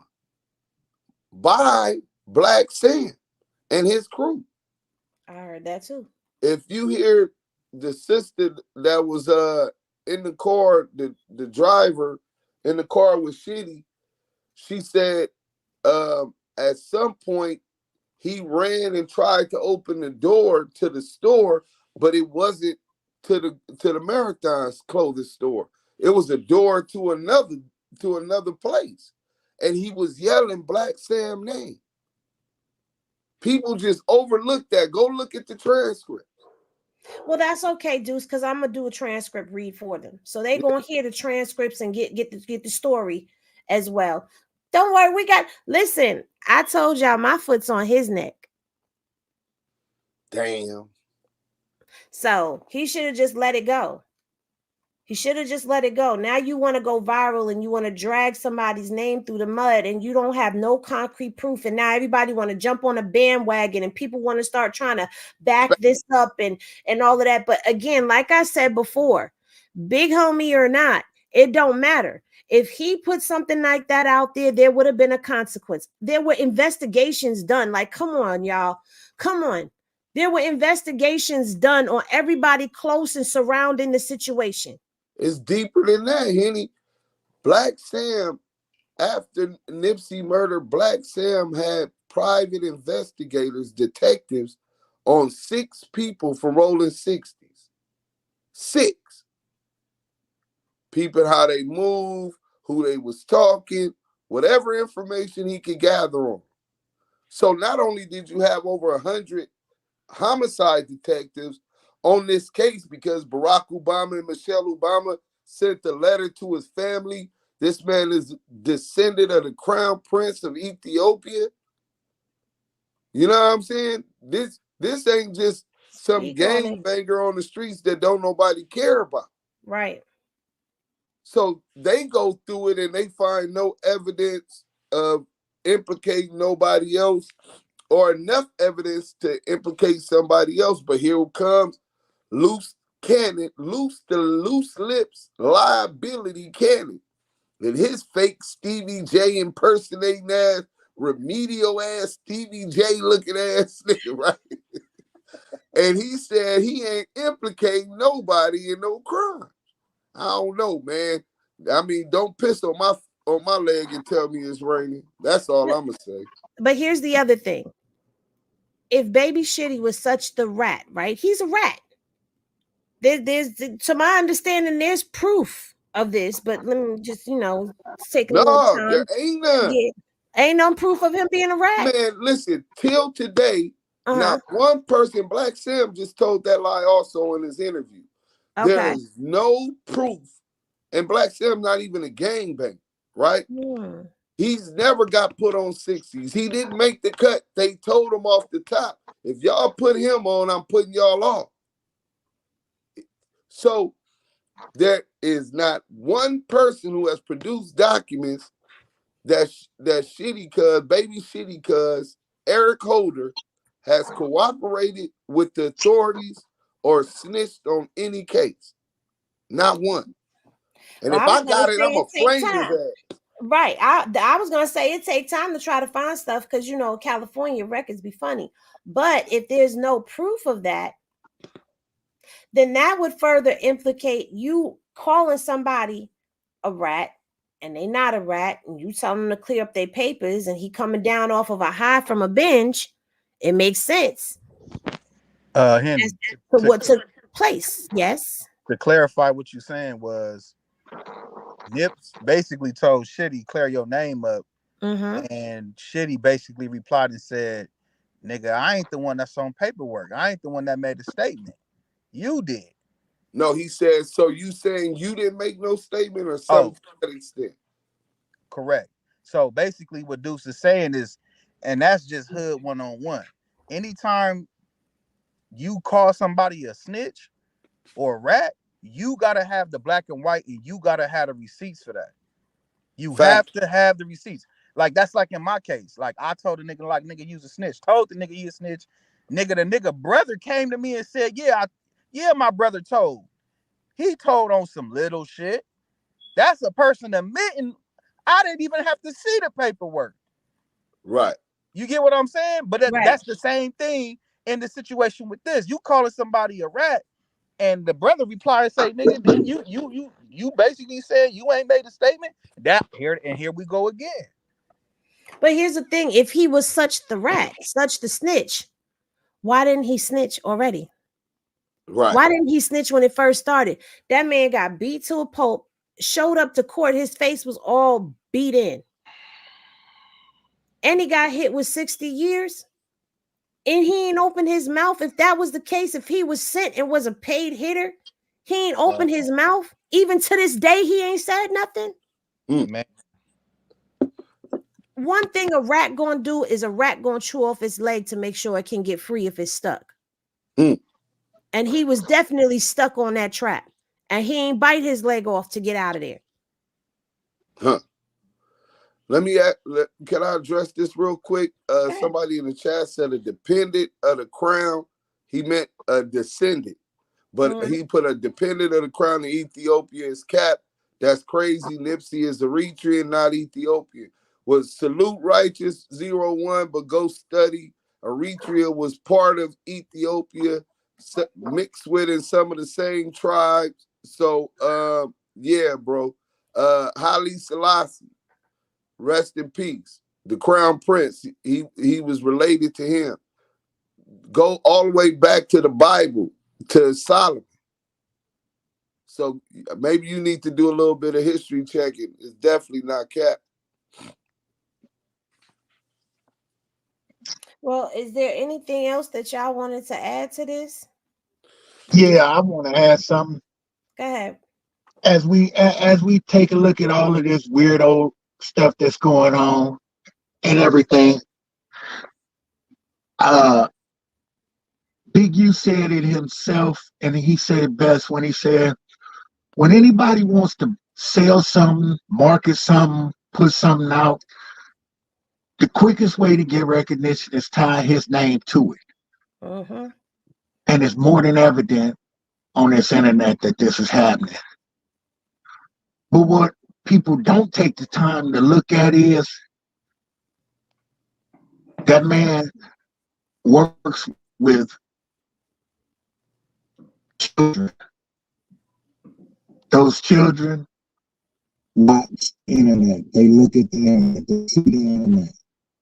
by Black Sam and his crew. I heard that too. If you hear the sister that was in the car, the driver in the car with Shitty, she said at some point he ran and tried to open the door to the store, but it wasn't to the Marathon's clothing store. It was a door to another place. And he was yelling Black Sam name. People just overlook that. Go look at the transcript. Well, that's okay, Deuce, because I'm gonna do a transcript read for them, so they gonna hear the transcripts and get the story as well. Don't worry, we got. Listen, I told y'all my foot's on his neck. Damn. So he should have just let it go. He should have just let it go. Now you want to go viral and you want to drag somebody's name through the mud and you don't have no concrete proof. And now everybody want to jump on a bandwagon and people want to start trying to back this up and all of that. But again, like I said before, big homie or not, it don't matter. If he put something like that out there, there would have been a consequence. There were investigations done. Like, come on, y'all. Come on. There were investigations done on everybody close and surrounding the situation. It's deeper than that, Henny. Black Sam, after Nipsey murder, Black Sam had private investigators, detectives, on 6 people from rolling 60s. 6. Peeping how they move, who they was talking, whatever information he could gather on. So not only did you have over 100 homicide detectives on this case because Barack Obama and Michelle Obama sent a letter to his family. This man is descendant of the crown prince of Ethiopia. You know what I'm saying? This ain't just some gangbanger on the streets that don't nobody care about. Right. So they go through it and they find no evidence of implicating nobody else or enough evidence to implicate somebody else. But here comes Luce Cannon, the loose lips liability Cannon. And his fake Stevie J impersonating ass, remedial ass Stevie J looking ass nigga, right? And he said he ain't implicating nobody in no crime. I don't know, man. I mean, don't piss on my leg and tell me it's raining. That's all I'm gonna say. But here's the other thing. If Baby Shitty was such the rat, right? He's a rat. There's to my understanding, there's proof of this, but let me just, take a little time. There ain't none. Ain't no proof of him being a rat. Man, listen, till today, not one person, Black Sam just told that lie also in his interview. Okay. There is no proof. And Black Sam not even a gangbanger, right? Yeah. He's never got put on 60s. He didn't make the cut. They told him off the top, if y'all put him on, I'm putting y'all off. So there is not one person who has produced documents that Shitty Cuz, Baby Shitty Cuz, Eric Holder has cooperated with the authorities or snitched on any case. Not one. And if I got it, I'm going to flame his ass. Right. I was going to say it take time to try to find stuff because, California records be funny. But if there's no proof of that, then that would further implicate you calling somebody a rat and they not a rat and you tell them to clear up their papers and he coming down off of a high from a binge. It makes sense. Henry, to what took place. Yes. To clarify what you're saying was Nips basically told Shitty, clear your name up. And Shitty basically replied and said, nigga, I ain't the one that's on paperwork. I ain't the one that made the statement. You did. No, he said, so you saying you didn't make no statement or something to that extent? Correct. So basically what Deuce is saying is, and that's just hood one-on-one. Anytime you call somebody a snitch or a rat, you got to have the black and white and you got to have the receipts for that. You have to have the receipts. Like, that's like in my case. Like, I told the nigga, like, nigga, you's a snitch. Told the nigga, he a snitch. The nigga brother came to me and said, yeah, my brother told. He told on some little shit. That's a person admitting I didn't even have to see the paperwork. Right. You get what I'm saying? But that's the same thing in the situation with this. You calling somebody a rat, and the brother replied and say, nigga, then you basically said you ain't made a statement. Here we go again. But here's the thing: if he was such the rat, such the snitch, why didn't he snitch already? Right. Why didn't he snitch when it first started? That man got beat to a pulp, showed up to court, his face was all beat in. And he got hit with 60 years. and he ain't opened his mouth. If that was the case, if he was sent and was a paid hitter, he ain't opened his mouth. Even to this day, he ain't said nothing. Man. One thing a rat gonna do is a rat gonna chew off its leg to make sure it can get free if it's stuck. And he was definitely stuck on that trap. And he ain't bite his leg off to get out of there. Huh. Can I address this real quick? Somebody in the chat said a dependent of the crown. He meant a descendant. But he put a dependent of the crown in Ethiopia is cap. That's crazy. Nipsey is Eritrean, not Ethiopian. Was Salute Righteous 01, but go study. Eritrea was part of Ethiopia, mixed with in some of the same tribes. So, yeah, bro. Haile Selassie, rest in peace. The crown prince, he was related to him. Go all the way back to the Bible, to Solomon. So maybe you need to do a little bit of history checking. It's definitely not cap. Well, is there anything else that y'all wanted to add to this? Yeah, I want to add something. Go ahead. As we take a look at all of this weirdo stuff that's going on and everything, Big U said it himself, and he said it best when he said, when anybody wants to sell something, market something, put something out, the quickest way to get recognition is tie his name to it. And it's more than evident on this internet that this is happening. But what people don't take the time to look at is that man works with children. Those children watch internet. They look at the internet. They see the internet.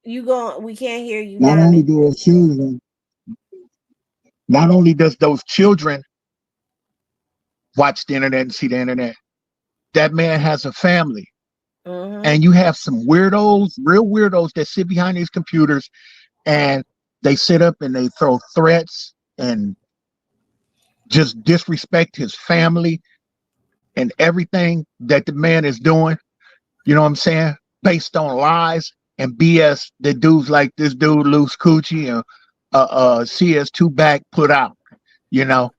We can't hear you. Not only do those children, not only does those children watch the internet and see the internet, that man has a family. And you have some weirdos, real weirdos that sit behind these computers and they sit up and they throw threats and just disrespect his family and everything that the man is doing. You know what I'm saying? Based on lies and BS that dudes like this dude, Luce Coochie, and CS2 Back put out. You know,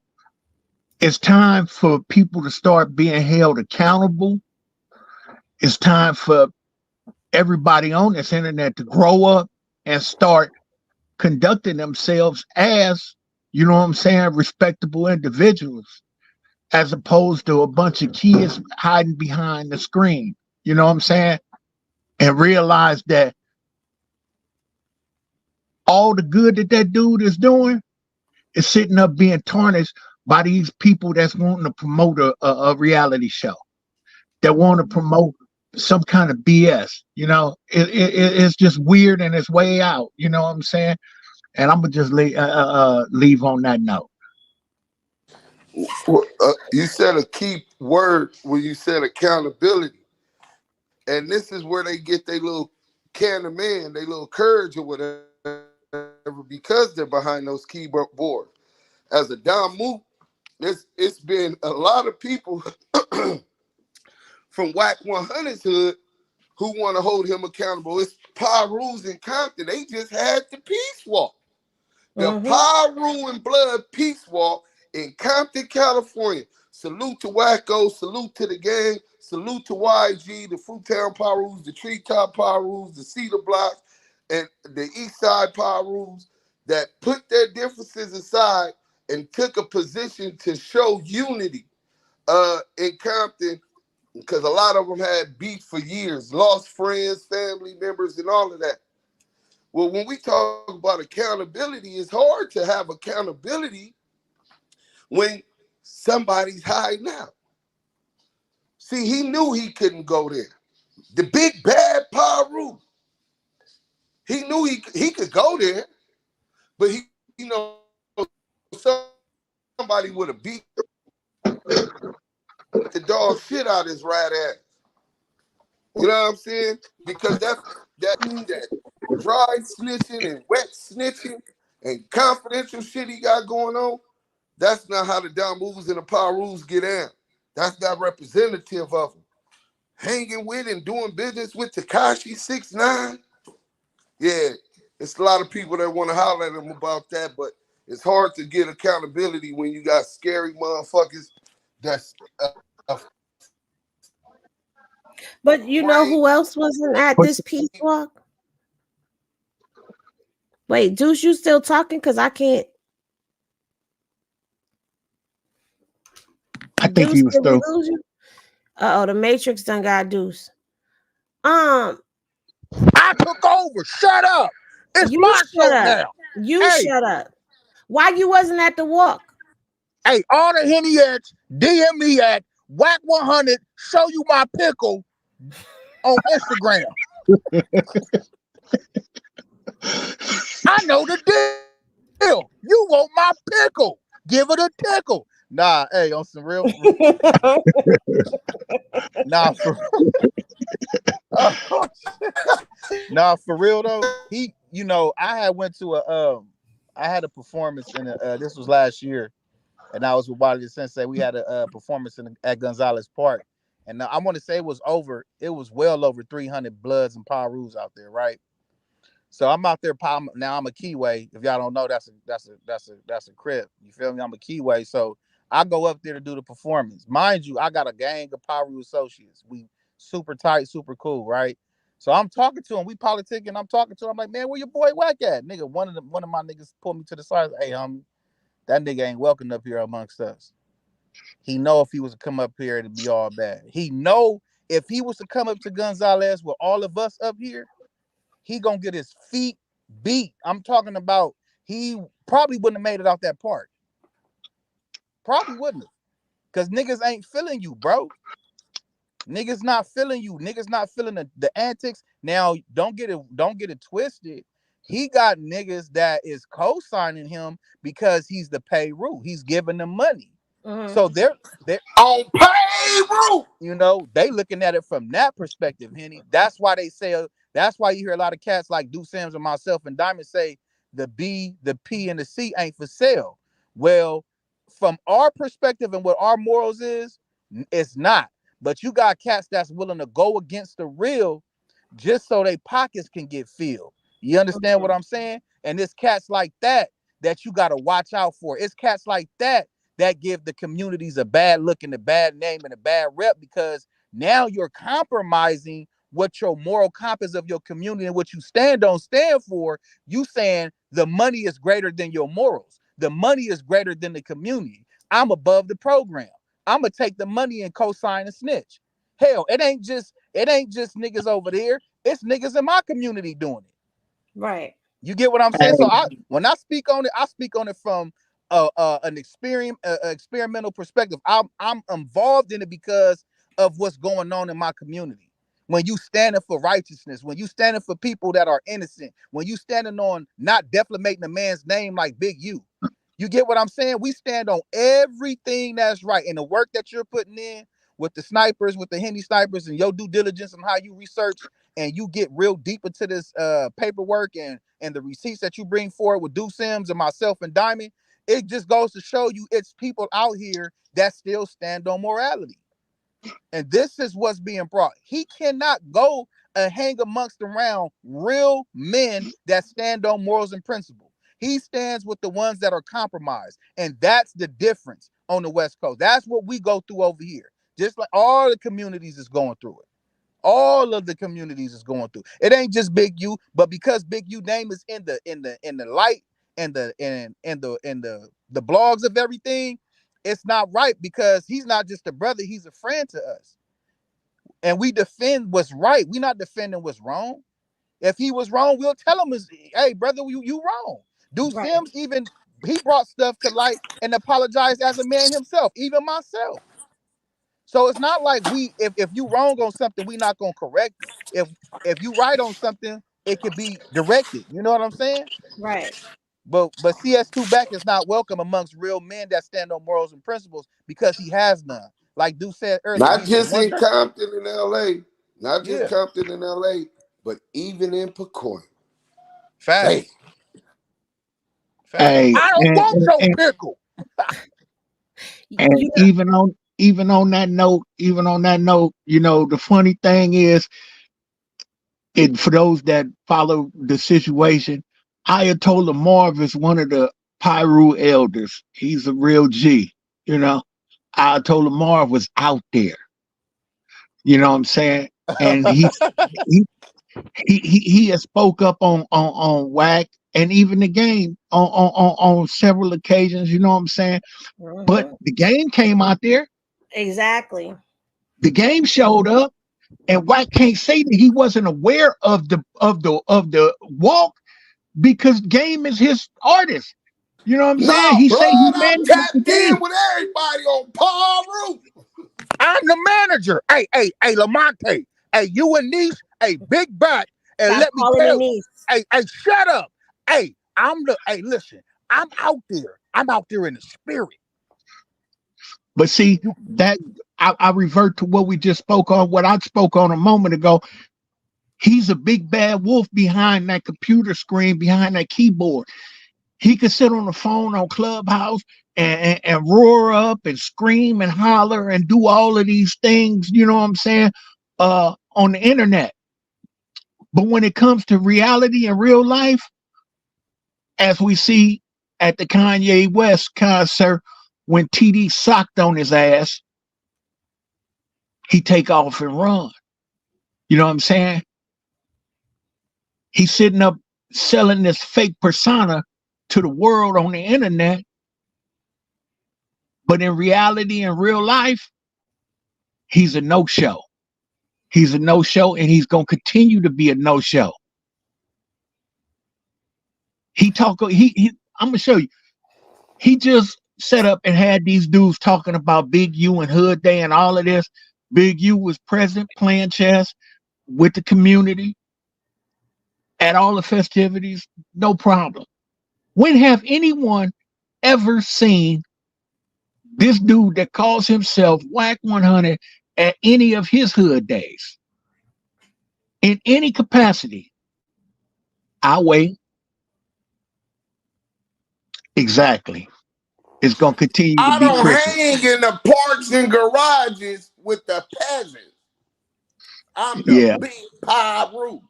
it's time for people to start being held accountable. It's time for everybody on this internet to grow up and start conducting themselves as, you know what I'm saying, respectable individuals, as opposed to a bunch of kids hiding behind the screen. You know what I'm saying? And realize that all the good that dude is doing is sitting up being tarnished by these people that's wanting to promote a reality show, that want to promote some kind of BS. You know, it's just weird and it's way out. You know what I'm saying? And I'm gonna just leave on that note. You said a key word when you said accountability, and this is where they get their little can of man, their little courage or whatever, because they're behind those keyboards. As a Damu, it's been a lot of people from Whack 100's hood who want to hold him accountable. It's Pyru's in Compton. They just had the peace walk. The Pyru and Blood peace walk in Compton, California. Salute to Wacko, salute to the gang, salute to YG, the Fruitown Pyrus, the Treetop Pyrus, the Cedar Blocks, and the Eastside Pyrus that put their differences aside and took a position to show unity in Compton, because a lot of them had beef for years, lost friends, family members, and all of that. Well, when we talk about accountability, it's hard to have accountability when somebody's hiding out. See, he knew he couldn't go there. The big bad Pyru, he knew he could go there, but he, you know, somebody would have beat the dog shit out his rat ass. You know what I'm saying? Because that dry snitching and wet snitching and confidential shit he got going on, that's not how the Don Moves and the Power Rules get in. That's not representative of them. Hanging with and doing business with Tekashi 6ix9ine. Yeah, it's a lot of people that want to holler at him about that, but it's hard to get accountability when you got scary motherfuckers that's But you know who else wasn't at this peace walk? Wait, Deuce, you still talking? Because I can't. I think he was still. Uh-oh, the Matrix done got Deuce. I took over. Shut up. It's my show now. You shut up. Why you wasn't at the walk? Hey, all the Henny ads, DM me at Whack 100, show you my pickle on Instagram. I know the deal. You want my pickle. Give it a tickle. Nah, hey, on some real. Nah, for real though. He, you know, I had a performance in this was last year, and I was with Wally the Sensei. We had a performance at Gonzalez Park, and I want to say it was well over 300 Bloods and Parus out there, right? So I'm out there. Now I'm a Keyway. If y'all don't know, that's a crib. You feel me? I'm a Keyway. So I go up there to do the performance. Mind you, I got a gang of Paru associates. We super tight, super cool, right? So I'm talking to him. We politicking. I'm talking to him. I'm like, man, where your boy Whack at? Nigga, one of my niggas pulled me to the side. Hey, that nigga ain't welcome up here amongst us. He know if he was to come up here, it'd be all bad. He know if he was to come up to Gonzalez with all of us up here, he gonna get his feet beat. I'm talking about he probably wouldn't have made it out that park. Probably wouldn't have. Because niggas ain't feeling you, bro. Niggas not feeling you. Niggas not feeling the antics. Now, don't get it twisted. He got niggas that is co-signing him because he's the payroll. He's giving them money. Mm-hmm. So they're on payroll. You know, they looking at it from that perspective, Henny. That's why they say. That's why you hear a lot of cats like Deuce Sims and myself and Diamond say the B, the P, and the C ain't for sale. Well, from our perspective and what our morals is, it's not. But you got cats that's willing to go against the real just so their pockets can get filled. You understand what I'm saying? And it's cats like that you got to watch out for. It's cats like that give the communities a bad look and a bad name and a bad rep, because now you're compromising what your moral compass of your community and what you stand for. You saying the money is greater than your morals. The money is greater than the community. I'm above the program. I'm gonna take the money and co-sign and snitch. Hell, it ain't just niggas over there. It's niggas in my community doing it. Right. You get what I'm saying? So when I speak on it from an experimental perspective. I'm involved in it because of what's going on in my community. When you standing for righteousness, when you standing for people that are innocent, when you standing on not defamating a man's name like Big U. You get what I'm saying? We stand on everything that's right. And the work that you're putting in with the snipers, with the Henny snipers, and your due diligence and how you research and you get real deep into this paperwork and the receipts that you bring forward with Deuce Sims and myself and Diamond, it just goes to show you it's people out here that still stand on morality. And this is what's being brought. He cannot go and hang amongst around real men that stand on morals and principles. He stands with the ones that are compromised. And that's the difference on the West Coast. That's what we go through over here. Just like all the communities is going through it. All of the communities is going through. It ain't just Big U, but because Big U name is in the light and the blogs of everything, it's not right, because he's not just a brother, he's a friend to us. And we defend what's right. We're not defending what's wrong. If he was wrong, we'll tell him, hey, brother, you wrong. Deuce Sims, even he brought stuff to light and apologized as a man himself, even myself. So it's not like if you wrong on something, we're not gonna correct it. If you right on something, it could be directed. You know what I'm saying? Right. But CS2 back is not welcome amongst real men that stand on morals and principles, because he has none. Like Deuce said earlier. Not just in Compton in LA, not just Compton in LA, but even in Pacoima. Fact. Hey, I don't want your pickle. And even on that note, you know, the funny thing is, for those that follow the situation, Ayatollah Marv is one of the Pyru elders. He's a real G, you know. Ayatollah Marv was out there, you know what I'm saying? And he has spoke up on WAC and even the game on several occasions, you know what I'm saying? But the game came out there. Exactly. The game showed up, and WAC can't say that he wasn't aware of the walk because Game is his artist. You know what I'm saying? He blood, say he I'm managed tapped the game. in with everybody on Paru. I'm the manager. Hey, Lamonte. Hey, you and Niche. Hey, big back. And Stop let me calling tell me you. Hey, shut up. Hey, listen. I'm out there. I'm out there in the spirit. But see, that I revert to what we just spoke on, what I spoke on a moment ago. He's a big bad wolf behind that computer screen, behind that keyboard. He could sit on the phone on Clubhouse and roar up and scream and holler and do all of these things, you know what I'm saying, on the internet. But when it comes to reality and real life, as we see at the Kanye West concert, when TD socked on his ass, he take off and run. You know what I'm saying? He's sitting up selling this fake persona to the world on the internet. But in reality and real life, he's a no-show. He's a no-show, and he's going to continue to be a no-show. I'm going to show you. He just set up and had these dudes talking about Big U and Hood Day and all of this. Big U was present playing chess with the community at all the festivities, no problem. When have anyone ever seen this dude that calls himself WAC 100 at any of his hood days? In any capacity? I wait. Exactly. It's going to continue to I be don't Christmas. hang in the parks and garages with the peasants. I'm the big Pyru.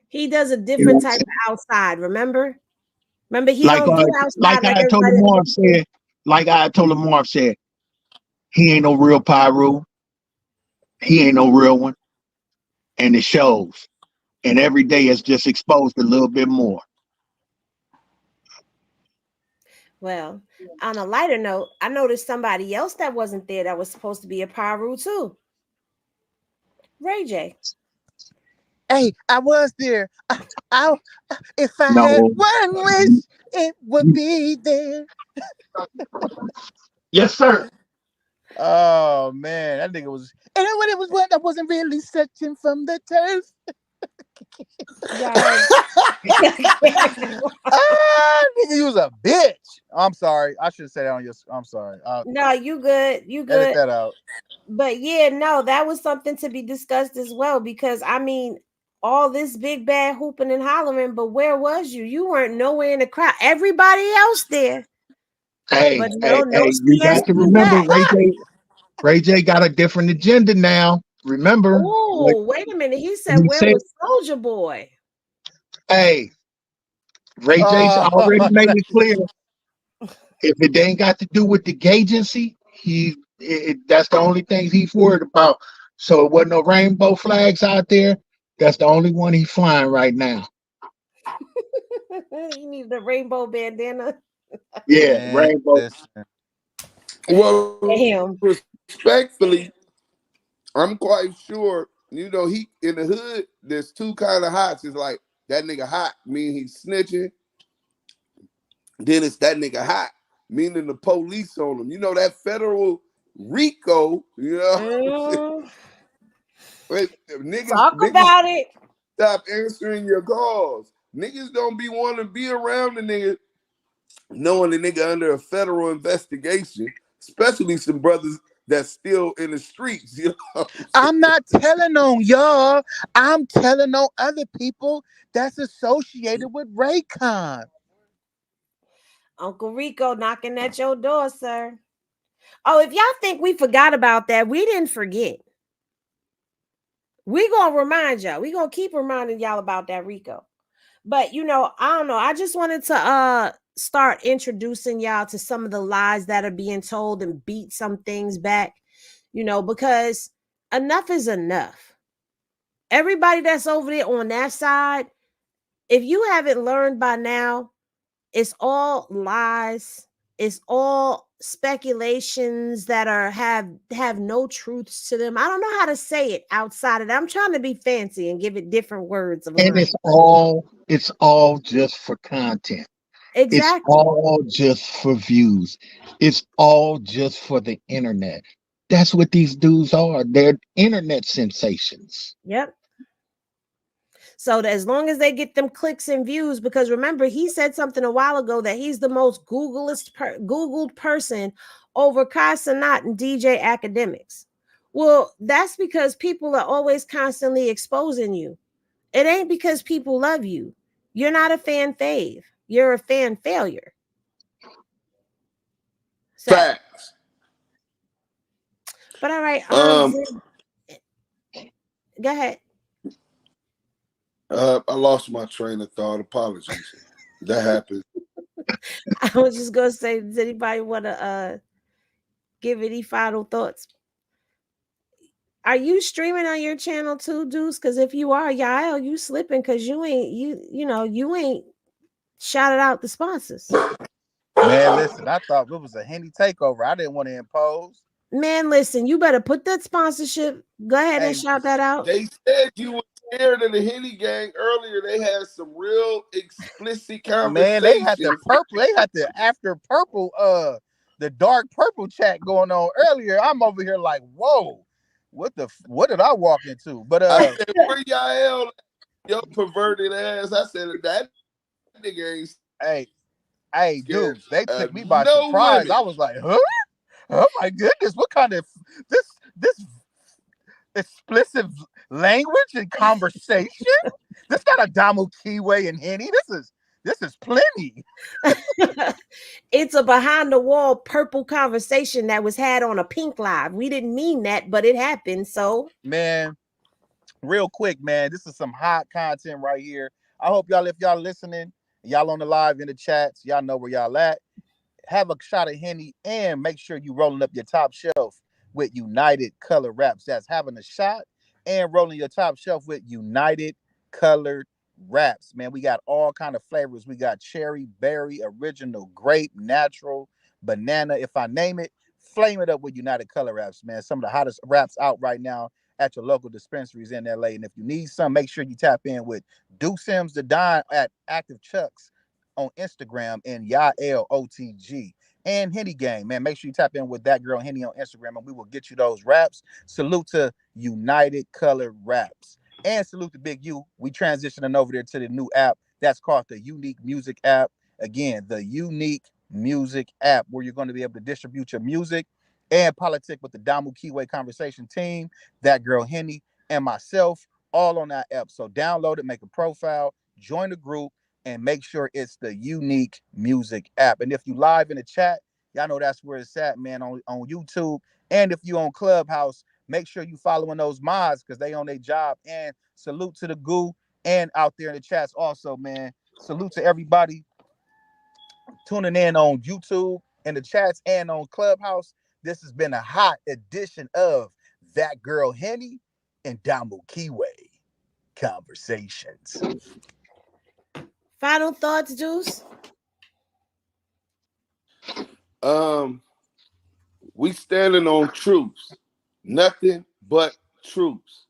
He does a different type of outside, remember? He like don't do outside like everybody else. Like Ayatollah Marv said, he ain't no real Pyru. He ain't no real one. And it shows. And every day it's just exposed a little bit more. Well, on a lighter note, I noticed somebody else that wasn't there that was supposed to be a Pyru too. Ray J. Hey, I was there. If I had one wish, it would be there. Yes, sir. Oh man, that nigga was. And then when it was what I wasn't really searching from the turf. Nigga, you was a bitch. I'm sorry. I should have said that on your. I'm sorry. No, you good. You good. Edit that out. But yeah, no, that was something to be discussed as well, because I mean, all this big bad hooping and hollering, but where was you? You weren't nowhere in the crowd. Everybody else there. Hey, but no you got to remember, Ray J got a different agenda now. Remember? Oh, wait a minute. He said, where was Soldier Boy? Hey, Ray J's already made it clear. If it ain't got to do with the agency, that's the only thing he's worried about. So it wasn't no rainbow flags out there. That's the only one he's flying right now. He needs the rainbow bandana. Yeah, rainbow. Well, respectfully, I'm quite sure, you know, he in the hood, there's two kind of hots. It's like that nigga hot, meaning he's snitching. Then it's that nigga hot, meaning the police on him. You know, that federal RICO, you know. Talk about it. Stop answering your calls. Niggas don't be wanting to be around the nigga knowing the nigga under a federal investigation, especially some brothers that's still in the streets. You know? I'm not telling on y'all. I'm telling on other people that's associated with Raycon. Uncle Rico knocking at your door, sir. Oh, if y'all think we forgot about that, we didn't forget. We gonna remind y'all. We gonna keep reminding y'all about that Rico. But I don't know. I just wanted to start introducing y'all to some of the lies that are being told and beat some things back, because enough is enough. Everybody that's over there on that side, if you haven't learned by now, it's all lies. It's all speculations that have no truths to them. I don't know how to say it outside of that. I'm trying to be fancy and give it different words of And lying. it's all just for content. It's Exactly. all just for views. It's all just for the internet. That's what these dudes are. They're internet sensations. Yep. So as long as they get them clicks and views, because remember, he said something a while ago that he's the most Googled person over Kai Cenat and DJ Academics. Well, that's because people are always constantly exposing you. It ain't because people love you. You're not a fan fave. You're a fan failure. So, Facts. but all right, go ahead. I lost my train of thought. Apologies. That happened. I was just gonna say, does anybody want to give any final thoughts? Are you streaming on your channel too, Deuce? Because if you are, Yael, you slipping because you ain't shouted out the sponsors. Man, listen, I thought it was a Henny takeover. I didn't want to impose. Man, listen, you better put that sponsorship. Go ahead and shout that out. They said you were scared of the Henny gang earlier. They had some real explicit conversations. Man, they had the purple. They had the after purple, the dark purple chat going on earlier. I'm over here like, whoa, what did I walk into? But I said, where Yael, your perverted ass? I said that nigga ain't. Hey, dudes, they took me by surprise. Women. I was like, huh? Oh my goodness, what kind of this explicit language and conversation? This got a Damu Kiwi and Henny. This is plenty. It's a behind the wall purple conversation that was had on a pink live. We didn't mean that, but it happened. So, man, real quick, man, this is some hot content right here. I hope y'all, if y'all listening, y'all on the live in the chats, y'all know where y'all at. Have a shot of Henny and make sure you rolling up your top shelf with United Color Wraps. That's having a shot and rolling your top shelf with United Colored Wraps. Man, we got all kind of flavors. We got cherry, berry, original, grape, natural, banana. If I name it, flame it up with United Color Wraps, man. Some of the hottest wraps out right now at your local dispensaries in LA. And if you need some, make sure you tap in with Duke Sims the Don at Active Chucks on Instagram and Yael OTG and Henny Gang. Man, make sure you tap in with that girl Henny on Instagram and we will get you those wraps. Salute to United Colored Wraps. And salute to Big U. We transitioning over there to the new app that's called the Unique Music app. Again, the Unique Music app, where you're going to be able to distribute your music and politic with the Damu Kiwi Conversation team, that girl Henny, and myself, all on that app. So download it, make a profile, join the group, and make sure it's the Unique Music app. And if you live in the chat, y'all know that's where it's at, man, on YouTube. And if you on Clubhouse, make sure you following those mods because they on their job. And salute to the goo and out there in the chats also, man. Salute to everybody tuning in on YouTube, in the chats, and on Clubhouse. This has been a hot edition of That Girl Henny and Damu Kiwi Conversations. Final thoughts, Juice? We standing on truths. Nothing but truths.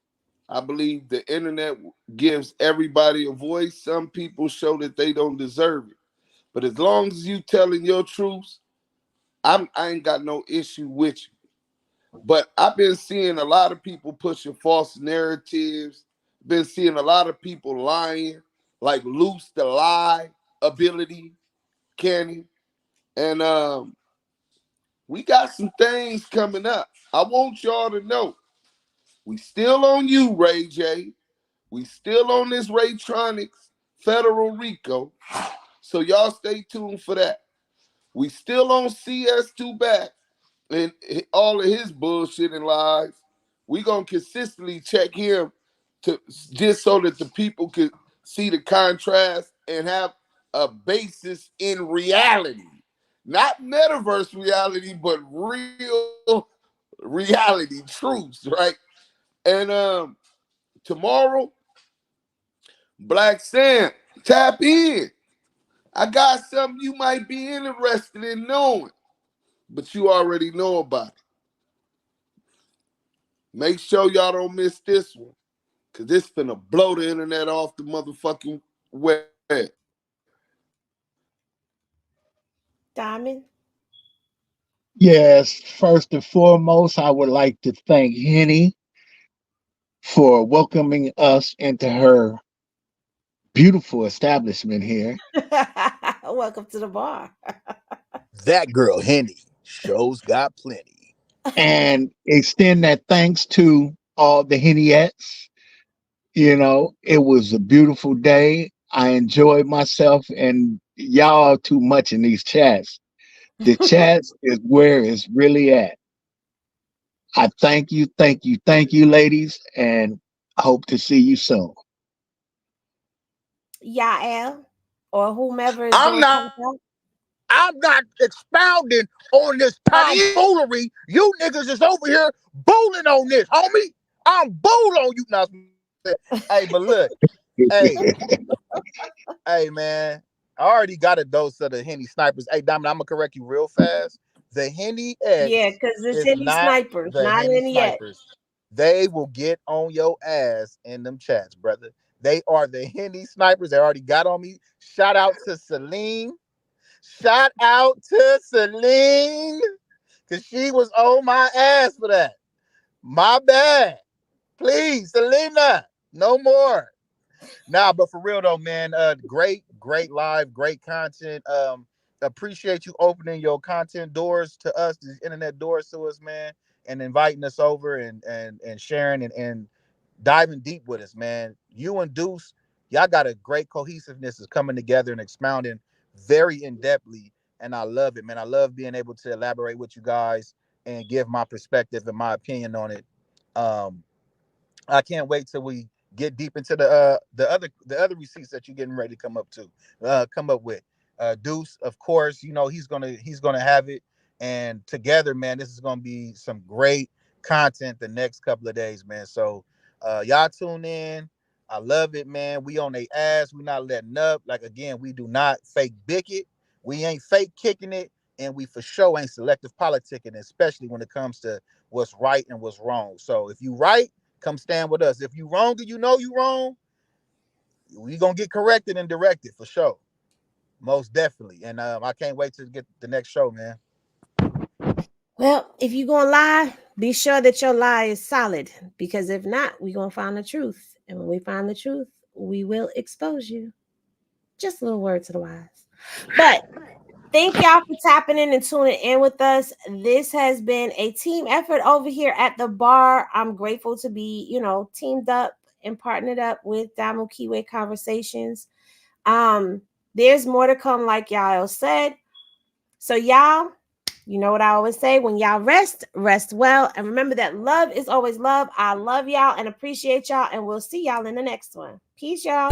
I believe the internet gives everybody a voice. Some people show that they don't deserve it. But as long as you telling your truths, I ain't got no issue with you. But I've been seeing a lot of people pushing false narratives. Been seeing a lot of people lying, like Luce the lie ability, Kenny. And we got some things coming up. I want y'all to know we still on you, Ray J. We still on this Raytronics Federal Rico. So y'all stay tuned for that. We still on CS2 back and all of his bullshit and lies. We gonna consistently check him to just so that the people could see the contrast and have a basis in reality, not metaverse reality, but real reality, truths, right? And tomorrow, Black Sam, tap in. I got something you might be interested in knowing, but you already know about it. Make sure y'all don't miss this one, because this finna blow the internet off the motherfucking web. Diamond? Yes, first and foremost, I would like to thank Henny for welcoming us into her beautiful establishment here. Welcome to the bar. That girl, Henny, shows got plenty. And extend that thanks to all the Henniettes. You know, it was a beautiful day. I enjoyed myself, and y'all too much in these chats. The chats is where it's really at. I thank you, ladies, and I hope to see you soon. Yael, or whomever is doing I'm not expounding on this tomfoolery. You niggas is over here booling on this, homie. I'm booling on you now. Hey, but look, hey, man. I already got a dose of the Henny snipers. Hey, Diamond, I'm gonna correct you real fast. The Henny X, yeah, because it's Henny snipers, the not Henny Henny yet. snipers. They will get on your ass in them chats, brother. They are the Henny snipers. They already got on me. Shout out to Celine. Shout out to Celine, because she was on my ass for that. My bad. Please, Selena, no more. Nah, but for real though, man, great live, great content. Appreciate you opening your content doors to us, the internet doors to us, man, and inviting us over and sharing and diving deep with us, man. You and Deuce, y'all got a great cohesiveness is coming together and expounding very in-depthly, and I love it, man. I love being able to elaborate with you guys and give my perspective and my opinion on it. I can't wait till we get deep into the other receipts that you're getting ready to come up with. Deuce, of course, you know he's gonna have it, and together, man, this is gonna be some great content the next couple of days, man. So y'all tune in. I love it, man. We on their ass. We not letting up. Like, again, we do not fake bick it. We ain't fake kicking it, and we for sure ain't selective politicking, especially when it comes to what's right and what's wrong. So if you right, come stand with us. If you wrong and you know you wrong, we gonna get corrected and directed for sure. Most definitely. And I can't wait to get the next show, man. Well, if you're gonna lie, be sure that your lie is solid, because if not, we're gonna find the truth. And when we find the truth, we will expose you. Just a little word to the wise. But thank y'all for tapping in and tuning in with us. This has been a team effort over here at the bar. I'm grateful to be, teamed up and partnered up with Diamond Keyway Conversations. There's more to come, like y'all said. So y'all, you know what I always say, when y'all rest well. And remember that love is always love. I love y'all and appreciate y'all. And we'll see y'all in the next one. Peace, y'all.